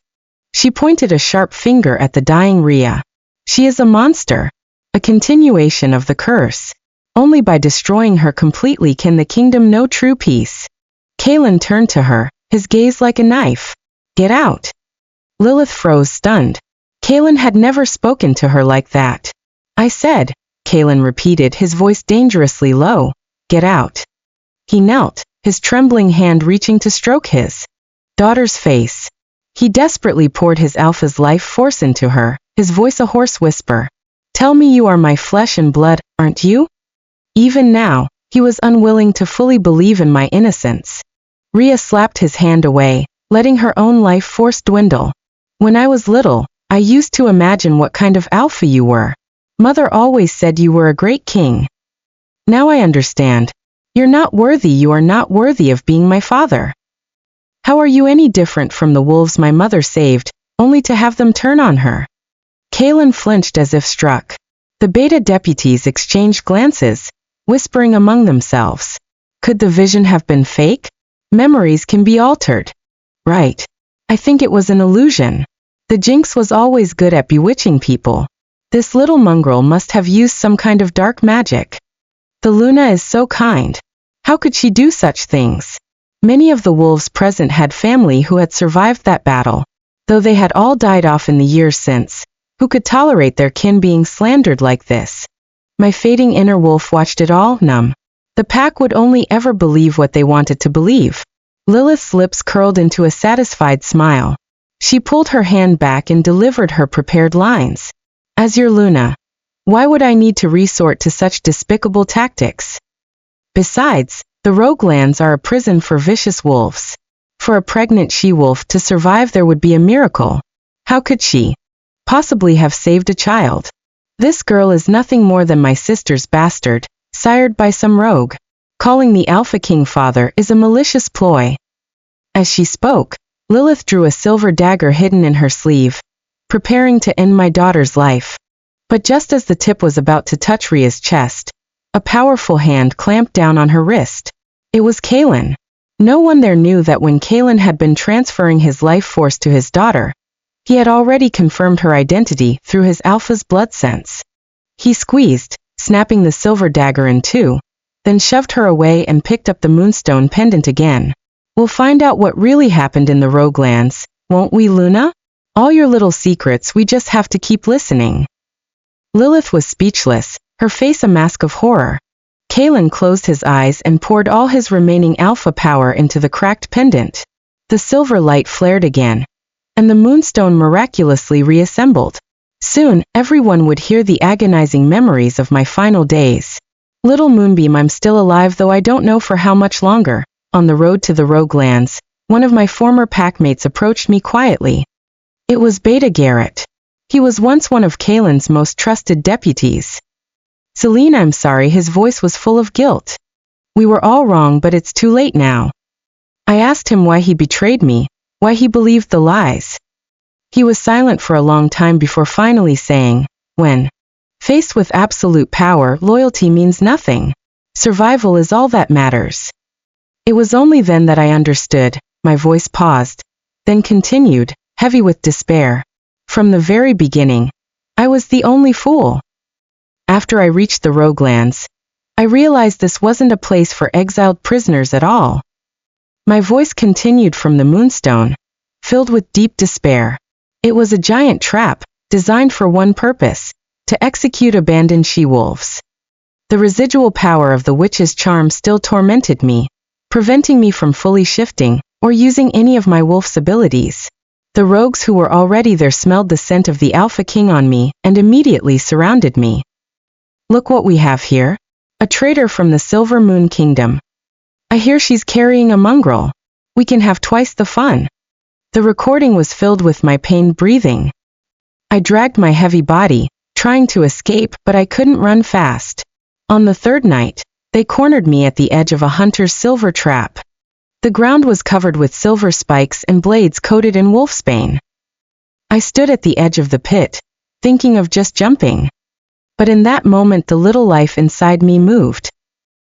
She pointed a sharp finger at the dying Rhea. She is a monster, a continuation of the curse. Only by destroying her completely can the kingdom know true peace. Kalen turned to her, his gaze like a knife. Get out. Lilith froze stunned. Kalen had never spoken to her like that. I said, Kalen repeated, his voice dangerously low. Get out. He knelt, his trembling hand reaching to stroke his daughter's face. He desperately poured his Alpha's life force into her, his voice a hoarse whisper. Tell me you are my flesh and blood, aren't you? Even now, he was unwilling to fully believe in my innocence. Rhea slapped his hand away, letting her own life force dwindle. When I was little, I used to imagine what kind of Alpha you were. Mother always said you were a great king. Now I understand. You're not worthy, you are not worthy of being my father. How are you any different from the wolves my mother saved, only to have them turn on her? Kalen flinched as if struck. The beta deputies exchanged glances, whispering among themselves. Could the vision have been fake? Memories can be altered. Right. I think it was an illusion. The Jinx was always good at bewitching people. This little mongrel must have used some kind of dark magic. The Luna is so kind. How could she do such things? Many of the wolves present had family who had survived that battle, though they had all died off in the years since. Who could tolerate their kin being slandered like this? My fading inner wolf watched it all, numb. The pack would only ever believe what they wanted to believe. Lilith's lips curled into a satisfied smile. She pulled her hand back and delivered her prepared lines. As your Luna, why would I need to resort to such despicable tactics? Besides, the Rogue Lands are a prison for vicious wolves. For a pregnant she-wolf to survive there would be a miracle. How could she possibly have saved a child? This girl is nothing more than my sister's bastard, sired by some rogue. Calling the Alpha King father is a malicious ploy. As she spoke, Lilith drew a silver dagger hidden in her sleeve, preparing to end my daughter's life. But just as the tip was about to touch Rhea's chest, a powerful hand clamped down on her wrist. It was Kalen. No one there knew that when Kalen had been transferring his life force to his daughter, he had already confirmed her identity through his Alpha's blood sense. He squeezed, snapping the silver dagger in two, then shoved her away and picked up the moonstone pendant again. We'll find out what really happened in the Rogue Lands, won't we, Luna? All your little secrets, we just have to keep listening. Lilith was speechless, her face a mask of horror. Kalen closed his eyes and poured all his remaining Alpha power into the cracked pendant. The silver light flared again, and the moonstone miraculously reassembled. Soon, everyone would hear the agonizing memories of my final days. Little Moonbeam, I'm still alive, though I don't know for how much longer. On the road to the Rogue Lands, one of my former packmates approached me quietly. It was Beta Garrett. He was once one of Kalen's most trusted deputies. Celine, I'm sorry, his voice was full of guilt. We were all wrong, but it's too late now. I asked him why he betrayed me, why he believed the lies. He was silent for a long time before finally saying, when faced with absolute power, loyalty means nothing. Survival is all that matters. It was only then that I understood. My voice paused, then continued, heavy with despair. From the very beginning, I was the only fool. After I reached the Roguelands, I realized this wasn't a place for exiled prisoners at all. My voice continued from the Moonstone, filled with deep despair. It was a giant trap, designed for one purpose, to execute abandoned she-wolves. The residual power of the witch's charm still tormented me, preventing me from fully shifting or using any of my wolf's abilities. The rogues who were already there smelled the scent of the Alpha King on me and immediately surrounded me. Look what we have here. A traitor from the Silver Moon Kingdom. I hear she's carrying a mongrel. We can have twice the fun. The recording was filled with my pained breathing. I dragged my heavy body, trying to escape, but I couldn't run fast. On the third night, they cornered me at the edge of a hunter's silver trap. The ground was covered with silver spikes and blades coated in wolfsbane. I stood at the edge of the pit, thinking of just jumping. But in that moment the little life inside me moved.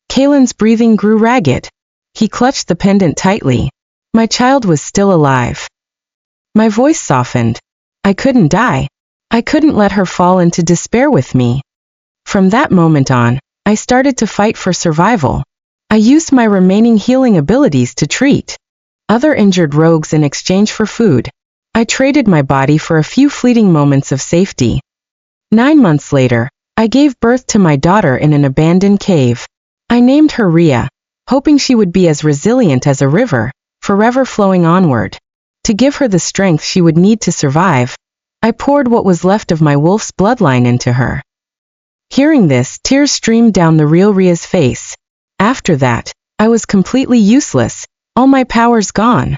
Kalen's breathing grew ragged. He clutched the pendant tightly. My child was still alive. My voice softened. I couldn't die. I couldn't let her fall into despair with me. From that moment on, I started to fight for survival. I used my remaining healing abilities to treat other injured rogues in exchange for food. I traded my body for a few fleeting moments of safety. 9 months later, I gave birth to my daughter in an abandoned cave. I named her Rhea, hoping she would be as resilient as a river, forever flowing onward. To give her the strength she would need to survive, I poured what was left of my wolf's bloodline into her. Hearing this, tears streamed down the real Rhea's face. After that, I was completely useless, all my powers gone.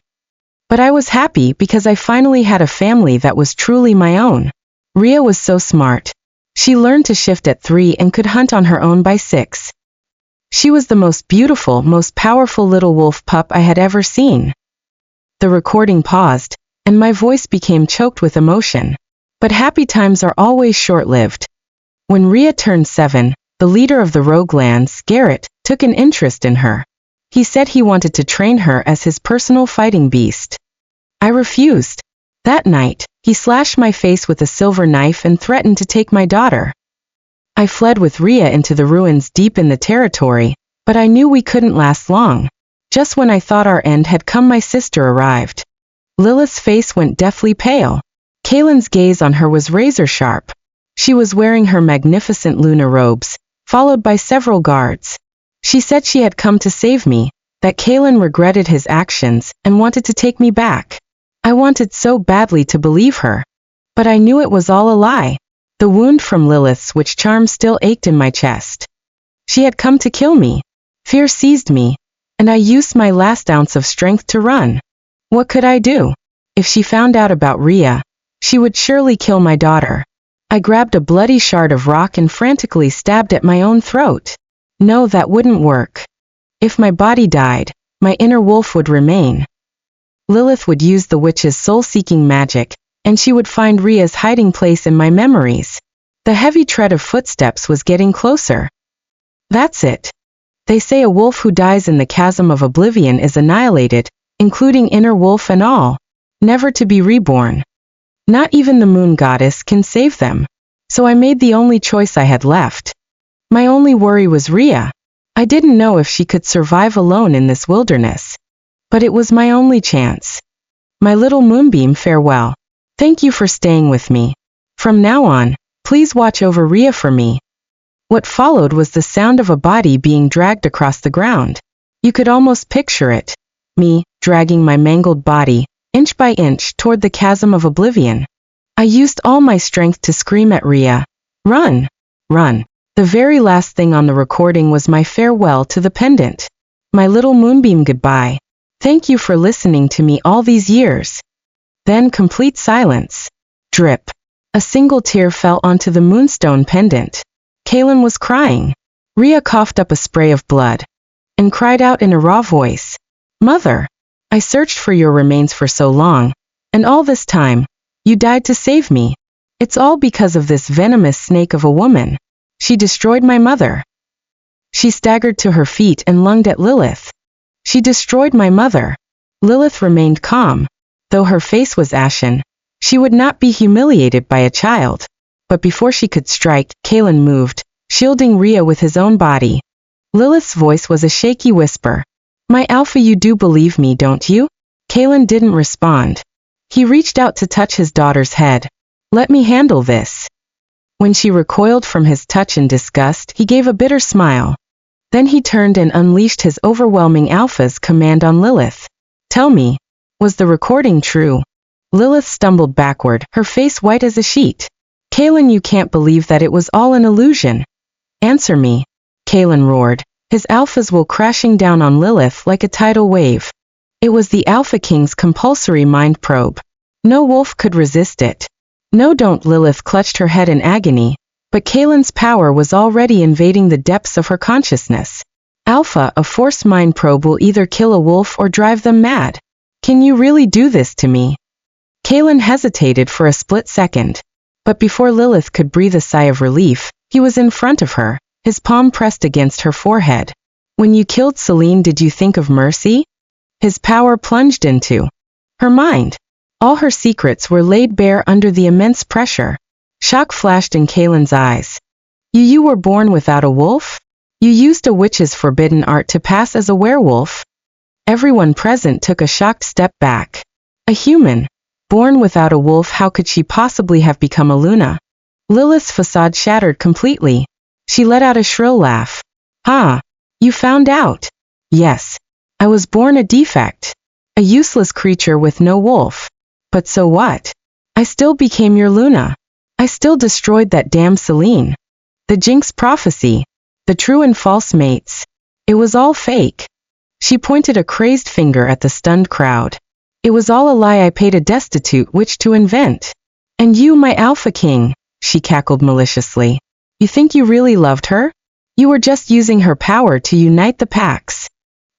But I was happy because I finally had a family that was truly my own. Rhea was so smart. She learned to shift at 3 and could hunt on her own by 6. She was the most beautiful, most powerful little wolf pup I had ever seen. The recording paused, and my voice became choked with emotion. But happy times are always short-lived. When Rhea turned 7, the leader of the Roguelands, Garrett, took an interest in her. He said he wanted to train her as his personal fighting beast. I refused. That night, he slashed my face with a silver knife and threatened to take my daughter. I fled with Rhea into the ruins deep in the territory, but I knew we couldn't last long. Just when I thought our end had come, my sister arrived. Lilith's face went deathly pale. Kalen's gaze on her was razor sharp. She was wearing her magnificent Luna robes, followed by several guards. She said she had come to save me, that Kalen regretted his actions and wanted to take me back. I wanted so badly to believe her. But I knew it was all a lie. The wound from Lilith's witch charm still ached in my chest. She had come to kill me. Fear seized me, and I used my last ounce of strength to run. What could I do? If she found out about Rhea, she would surely kill my daughter. I grabbed a bloody shard of rock and frantically stabbed at my own throat. No, that wouldn't work. If my body died, my inner wolf would remain. Lilith would use the witch's soul-seeking magic, and she would find Rhea's hiding place in my memories. The heavy tread of footsteps was getting closer. That's it. They say a wolf who dies in the chasm of oblivion is annihilated, including inner wolf and all, never to be reborn. Not even the moon goddess can save them. So I made the only choice I had left. My only worry was Rhea. I didn't know if she could survive alone in this wilderness. But it was my only chance. My little moonbeam, farewell. Thank you for staying with me. From now on, please watch over Rhea for me. What followed was the sound of a body being dragged across the ground. You could almost picture it. Me, dragging my mangled body, inch by inch, toward the chasm of oblivion. I used all my strength to scream at Rhea. Run! Run! The very last thing on the recording was my farewell to the pendant. My little moonbeam, goodbye. Thank you for listening to me all these years. Then complete silence. Drip. A single tear fell onto the moonstone pendant. Kalen was crying. Rhea coughed up a spray of blood and cried out in a raw voice. Mother, I searched for your remains for so long, and all this time, you died to save me. It's all because of this venomous snake of a woman. She destroyed my mother. She staggered to her feet and lunged at Lilith. She destroyed my mother. Lilith remained calm. Though her face was ashen, she would not be humiliated by a child. But before she could strike, Kalen moved, shielding Rhea with his own body. Lilith's voice was a shaky whisper. My alpha, you do believe me, don't you? Kalen didn't respond. He reached out to touch his daughter's head. Let me handle this. When she recoiled from his touch in disgust, he gave a bitter smile. Then he turned and unleashed his overwhelming alpha's command on Lilith. Tell me, was the recording true? Lilith stumbled backward, her face white as a sheet. Kalen, you can't believe that it was all an illusion. Answer me. Kalen roared. His alphas will crashing down on Lilith like a tidal wave. It was the Alpha King's compulsory mind probe. No wolf could resist it. No, don't. Lilith clutched her head in agony, but Kalen's power was already invading the depths of her consciousness. Alpha, a force mind probe will either kill a wolf or drive them mad. Can you really do this to me? Kalen hesitated for a split second. But before Lilith could breathe a sigh of relief, he was in front of her, his palm pressed against her forehead. When you killed Celine, did you think of mercy? His power plunged into her mind. All her secrets were laid bare under the immense pressure. Shock flashed in Kalen's eyes. You were born without a wolf? You used a witch's forbidden art to pass as a werewolf? Everyone present took a shocked step back. A human, born without a wolf, how could she possibly have become a Luna? Lilith's facade shattered completely. She let out a shrill laugh. Ha! You found out? Yes. I was born a defect. A useless creature with no wolf. But so what? I still became your Luna. I still destroyed that damn Celine. The Jinx prophecy. The true and false mates. It was all fake. She pointed a crazed finger at the stunned crowd. It was all a lie. I paid a destitute witch to invent. And you, my Alpha King, she cackled maliciously. You think you really loved her? You were just using her power to unite the packs.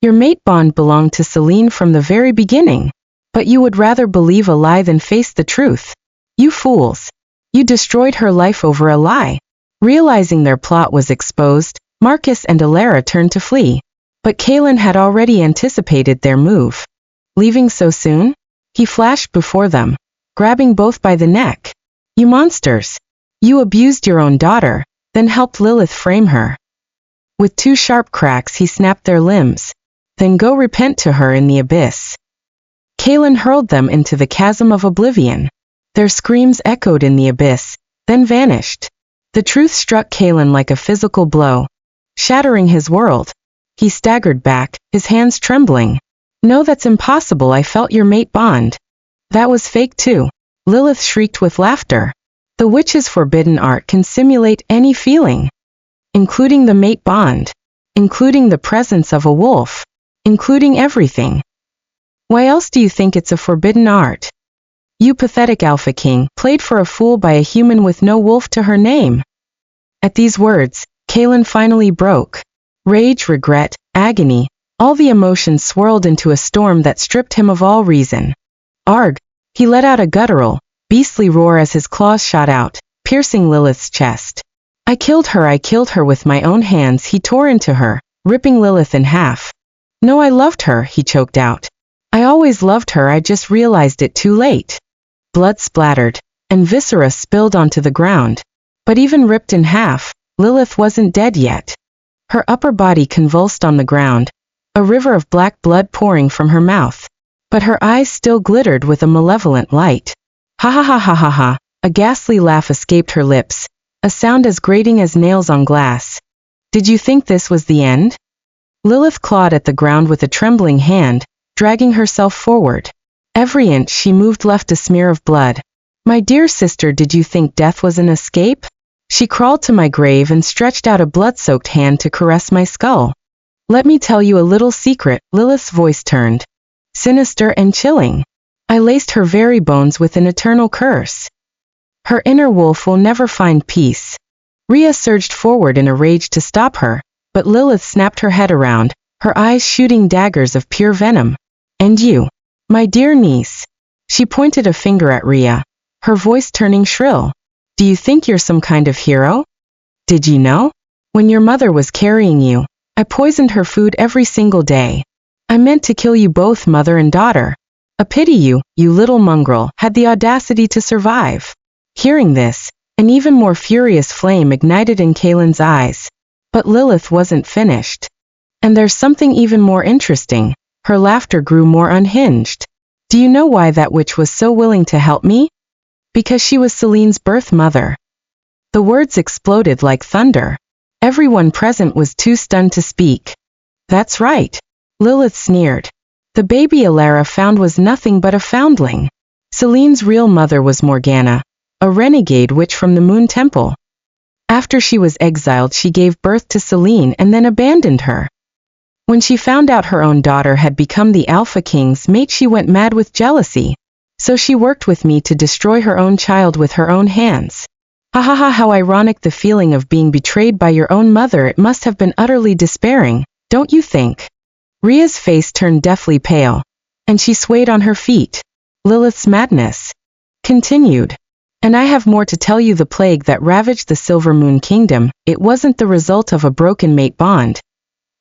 Your mate bond belonged to Celine from the very beginning. But you would rather believe a lie than face the truth. You fools. You destroyed her life over a lie. Realizing their plot was exposed, Marcus and Alara turned to flee. But Kalen had already anticipated their move. Leaving so soon? He flashed before them, grabbing both by the neck. You monsters! You abused your own daughter, then helped Lilith frame her. With 2 sharp cracks he snapped their limbs. Then go repent to her in the abyss. Kalen hurled them into the chasm of oblivion. Their screams echoed in the abyss, then vanished. The truth struck Kalen like a physical blow, shattering his world. He staggered back, his hands trembling. No, that's impossible. I felt your mate bond. That was fake too. Lilith shrieked with laughter. The witch's forbidden art can simulate any feeling, including the mate bond, including the presence of a wolf, including everything. Why else do you think it's a forbidden art? You pathetic Alpha King, played for a fool by a human with no wolf to her name. At these words, Kalen finally broke. Rage, regret, agony, all the emotions swirled into a storm that stripped him of all reason. Arg! He let out a guttural, beastly roar as his claws shot out, piercing Lilith's chest. I killed her with my own hands. He tore into her, ripping Lilith in half. No, I loved her, he choked out. I always loved her, I just realized it too late. Blood splattered, and viscera spilled onto the ground. But even ripped in half, Lilith wasn't dead yet. Her upper body convulsed on the ground, a river of black blood pouring from her mouth. But her eyes still glittered with a malevolent light. Ha ha ha ha ha ha, a ghastly laugh escaped her lips, a sound as grating as nails on glass. Did you think this was the end? Lilith clawed at the ground with a trembling hand, dragging herself forward. Every inch she moved left a smear of blood. My dear sister, did you think death was an escape? She crawled to my grave and stretched out a blood-soaked hand to caress my skull. Let me tell you a little secret. Lilith's voice turned sinister and chilling. I laced her very bones with an eternal curse. Her inner wolf will never find peace. Rhea surged forward in a rage to stop her, but Lilith snapped her head around, her eyes shooting daggers of pure venom. And you, my dear niece. She pointed a finger at Rhea, her voice turning shrill. Do you think you're some kind of hero? Did you know? When your mother was carrying you, I poisoned her food every single day. I meant to kill you both, mother and daughter. A pity you little mongrel, had the audacity to survive. Hearing this, An even more furious flame ignited in Kaylin's eyes. But Lilith wasn't finished. And there's something even more interesting. Her laughter grew more unhinged. Do you know why that witch was so willing to help me? Because she was Celine's birth mother. The words exploded like thunder. Everyone present was too stunned to speak. That's right. Lilith sneered. The baby Alara found was nothing but a foundling. Celine's real mother was Morgana, a renegade witch from the Moon Temple. After she was exiled, she gave birth to Celine and then abandoned her. When she found out her own daughter had become the Alpha King's mate, she went mad with jealousy. So she worked with me to destroy her own child with her own hands. Ha ha ha, how ironic the feeling of being betrayed by your own mother. It must have been utterly despairing, don't you think? Ria's face turned deathly pale, and she swayed on her feet. Lilith's madness continued. And I have more to tell you. The plague that ravaged the Silver Moon Kingdom, it wasn't the result of a broken mate bond.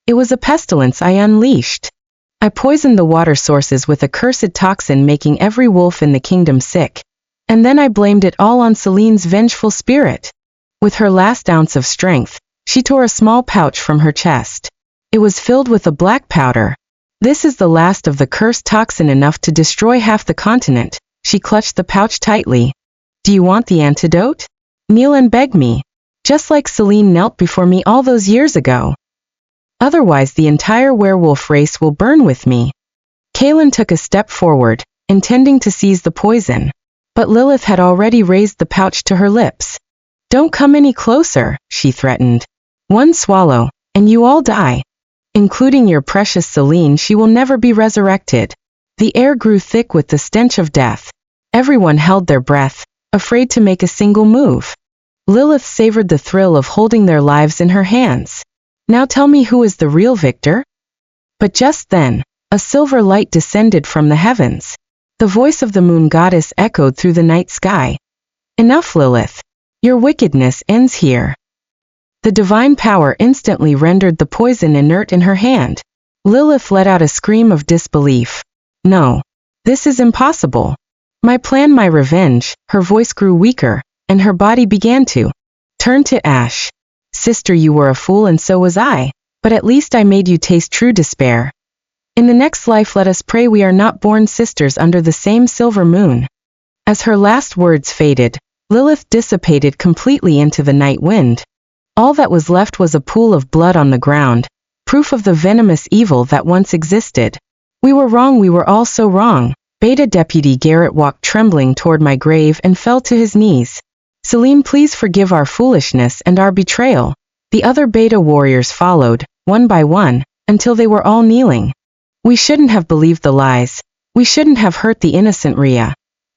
It was a pestilence I unleashed. I poisoned the water sources with a cursed toxin, making every wolf in the kingdom sick. And then I blamed it all on Celine's vengeful spirit. With her last ounce of strength, she tore a small pouch from her chest. It was filled with a black powder. This is the last of the cursed toxin, enough to destroy half the continent. She clutched the pouch tightly. Do you want the antidote? Kneel and beg me. Just like Celine knelt before me all those years ago. Otherwise the entire werewolf race will burn with me. Kaylin took a step forward, intending to seize the poison. But Lilith had already raised the pouch to her lips. Don't come any closer, she threatened. One swallow, and you all die. Including your precious Celine. She will never be resurrected. The air grew thick with the stench of death. Everyone held their breath, afraid to make a single move. Lilith savored the thrill of holding their lives in her hands. Now tell me, who is the real victor? But just then, a silver light descended from the heavens. The voice of the moon goddess echoed through the night sky. Enough, Lilith. Your wickedness ends here. The divine power instantly rendered the poison inert in her hand. Lilith let out a scream of disbelief. No. This is impossible. My plan, my revenge. Her voice grew weaker, and her body began to turn to ash. Sister, you were a fool and so was I. But at least I made you taste true despair. In the next life let us pray we are not born sisters under the same silver moon. As her last words faded, Lilith dissipated completely into the night wind. All that was left was a pool of blood on the ground, proof of the venomous evil that once existed. We were wrong, we were all so wrong. Beta Deputy Garrett walked trembling toward my grave and fell to his knees. Celine, please forgive our foolishness and our betrayal. The other Beta warriors followed, one by one, until they were all kneeling. We shouldn't have believed the lies. We shouldn't have hurt the innocent Ria.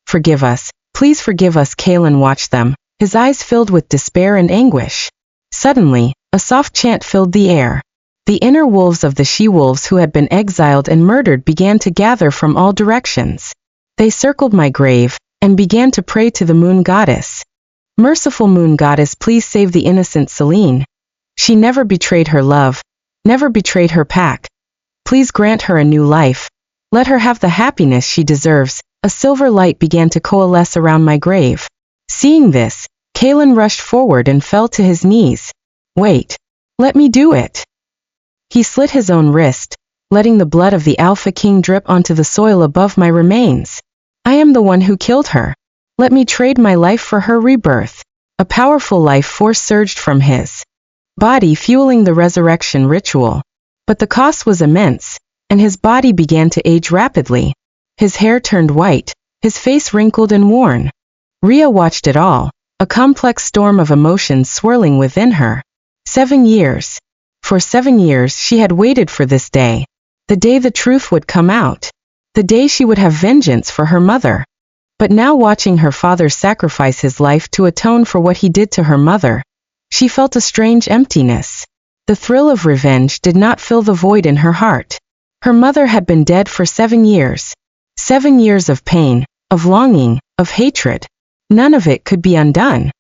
Forgive us, please forgive us. Kaylin watched them, his eyes filled with despair and anguish. Suddenly, a soft chant filled the air. The inner wolves of the she-wolves who had been exiled and murdered began to gather from all directions. They circled my grave, and began to pray to the moon goddess. Merciful moon goddess, please save the innocent Celine. She never betrayed her love, never betrayed her pack. Please grant her a new life. Let her have the happiness she deserves. A silver light began to coalesce around my grave. Seeing this, Kaylin rushed forward and fell to his knees. Wait. Let me do it. He slit his own wrist, letting the blood of the Alpha King drip onto the soil above my remains. I am the one who killed her. Let me trade my life for her rebirth. A powerful life force surged from his body, fueling the resurrection ritual. But the cost was immense, and his body began to age rapidly. His hair turned white, his face wrinkled and worn. Ria watched it all, a complex storm of emotions swirling within her. 7 years. For 7 years she had waited for this day. The day the truth would come out. The day she would have vengeance for her mother. But now, watching her father sacrifice his life to atone for what he did to her mother, she felt a strange emptiness. The thrill of revenge did not fill the void in her heart. Her mother had been dead for 7 years. 7 years of pain, of longing, of hatred. None of it could be undone.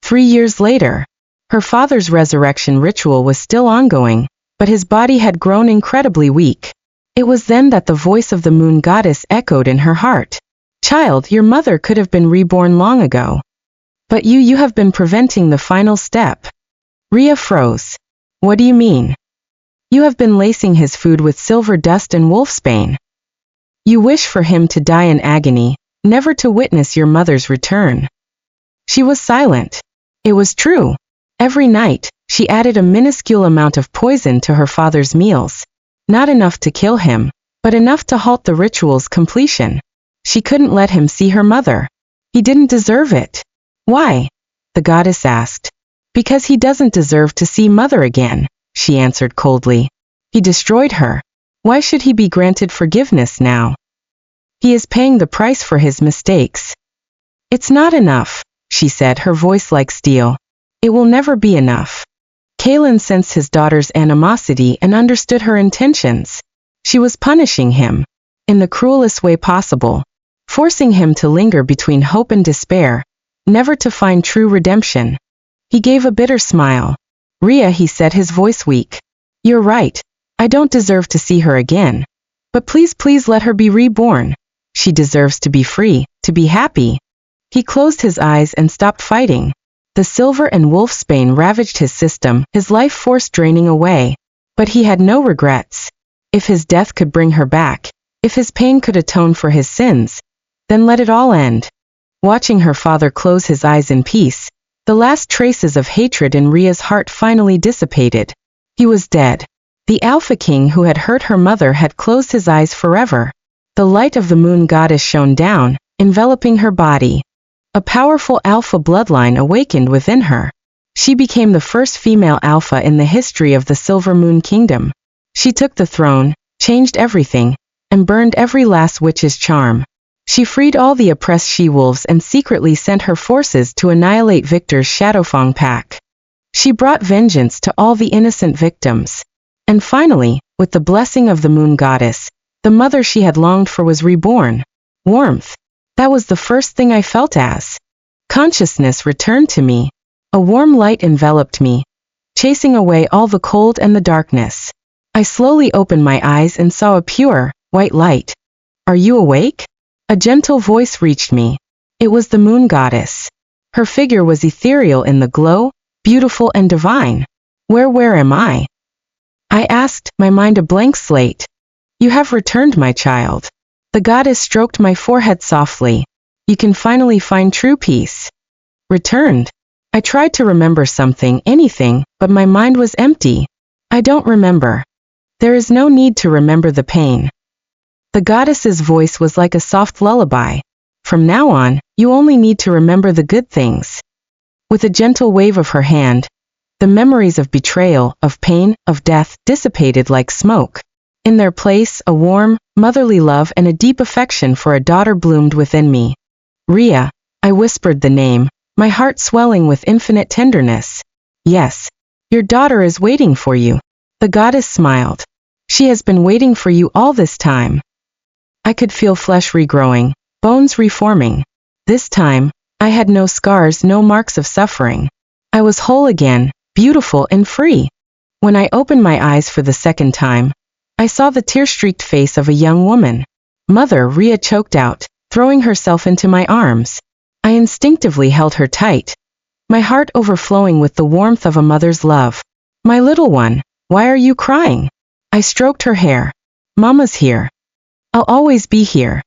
3 years later, her father's resurrection ritual was still ongoing, but his body had grown incredibly weak. It was then that the voice of the moon goddess echoed in her heart. Child, your mother could have been reborn long ago. But you have been preventing the final step. Rhea froze. What do you mean? You have been lacing his food with silver dust and wolfsbane. You wish for him to die in agony, never to witness your mother's return. She was silent. It was true. Every night, she added a minuscule amount of poison to her father's meals. Not enough to kill him, but enough to halt the ritual's completion. She couldn't let him see her mother. He didn't deserve it. Why? The goddess asked. Because he doesn't deserve to see mother again, she answered coldly. He destroyed her. Why should he be granted forgiveness now? He is paying the price for his mistakes. It's not enough, she said, her voice like steel. It will never be enough. Kaelin sensed his daughter's animosity and understood her intentions. She was punishing him, in the cruelest way possible, forcing him to linger between hope and despair, never to find true redemption. He gave a bitter smile. Rhea, he said, his voice weak. You're right. I don't deserve to see her again. But please let her be reborn. She deserves to be free, to be happy. He closed his eyes and stopped fighting. The silver and wolfsbane ravaged his system, his life force draining away. But he had no regrets. If his death could bring her back, if his pain could atone for his sins, then let it all end. Watching her father close his eyes in peace, the last traces of hatred in Rhea's heart finally dissipated. He was dead. The Alpha King who had hurt her mother had closed his eyes forever. The light of the moon goddess shone down, enveloping her body. A powerful alpha bloodline awakened within her. She became the first female alpha in the history of the Silver Moon Kingdom. She took the throne, changed everything, and burned every last witch's charm. She freed all the oppressed she-wolves and secretly sent her forces to annihilate Victor's Shadowfang pack. She brought vengeance to all the innocent victims. And finally, with the blessing of the moon goddess, the mother she had longed for was reborn. Warmth. That was the first thing I felt as. Consciousness returned to me. A warm light enveloped me, chasing away all the cold and the darkness. I slowly opened my eyes and saw a pure, white light. Are you awake? A gentle voice reached me. It was the moon goddess. Her figure was ethereal in the glow, beautiful and divine. Where am I? I asked, my mind a blank slate. You have returned, my child. The goddess stroked my forehead softly. You can finally find true peace. Returned. I tried to remember something, anything, but my mind was empty. I don't remember. There is no need to remember the pain. The goddess's voice was like a soft lullaby. From now on, you only need to remember the good things. With a gentle wave of her hand, the memories of betrayal, of pain, of death dissipated like smoke. In their place, a warm, motherly love and a deep affection for a daughter bloomed within me. Rhea, I whispered the name, my heart swelling with infinite tenderness. Yes, your daughter is waiting for you. The goddess smiled. She has been waiting for you all this time. I could feel flesh regrowing, bones reforming. This time, I had no scars, no marks of suffering. I was whole again, beautiful and free. When I opened my eyes for the second time, I saw the tear-streaked face of a young woman. Mother, Rhea choked out, throwing herself into my arms. I instinctively held her tight, my heart overflowing with the warmth of a mother's love. My little one, why are you crying? I stroked her hair. Mama's here. I'll always be here.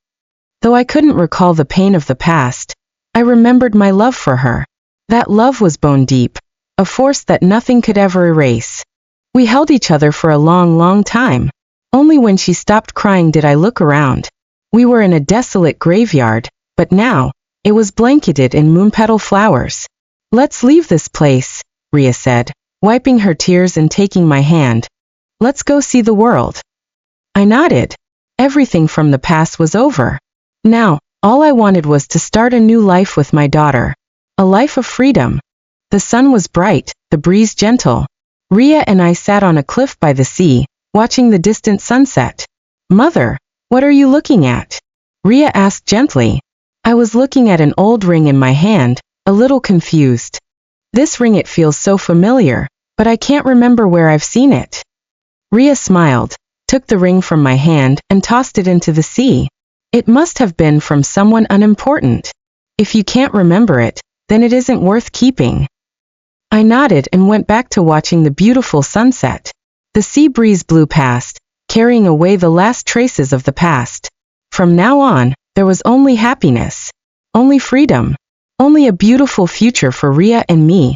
Though I couldn't recall the pain of the past, I remembered my love for her. That love was bone deep, a force that nothing could ever erase. We held each other for a long time. Only when she stopped crying did I look around. We were in a desolate graveyard, but now, it was blanketed in moonpetal flowers. Let's leave this place, Rhea said, wiping her tears and taking my hand. Let's go see the world. I nodded. Everything from the past was over. Now, all I wanted was to start a new life with my daughter. A life of freedom. The sun was bright, the breeze gentle. Rhea and I sat on a cliff by the sea, watching the distant sunset. Mother, what are you looking at? Rhea asked gently. I was looking at an old ring in my hand, a little confused. This ring, it feels so familiar, but I can't remember where I've seen it. Rhea smiled, took the ring from my hand, and tossed it into the sea. It must have been from someone unimportant. If you can't remember it, then it isn't worth keeping. I nodded and went back to watching the beautiful sunset. The sea breeze blew past, carrying away the last traces of the past. From now on, there was only happiness, only freedom, only a beautiful future for Ria and me.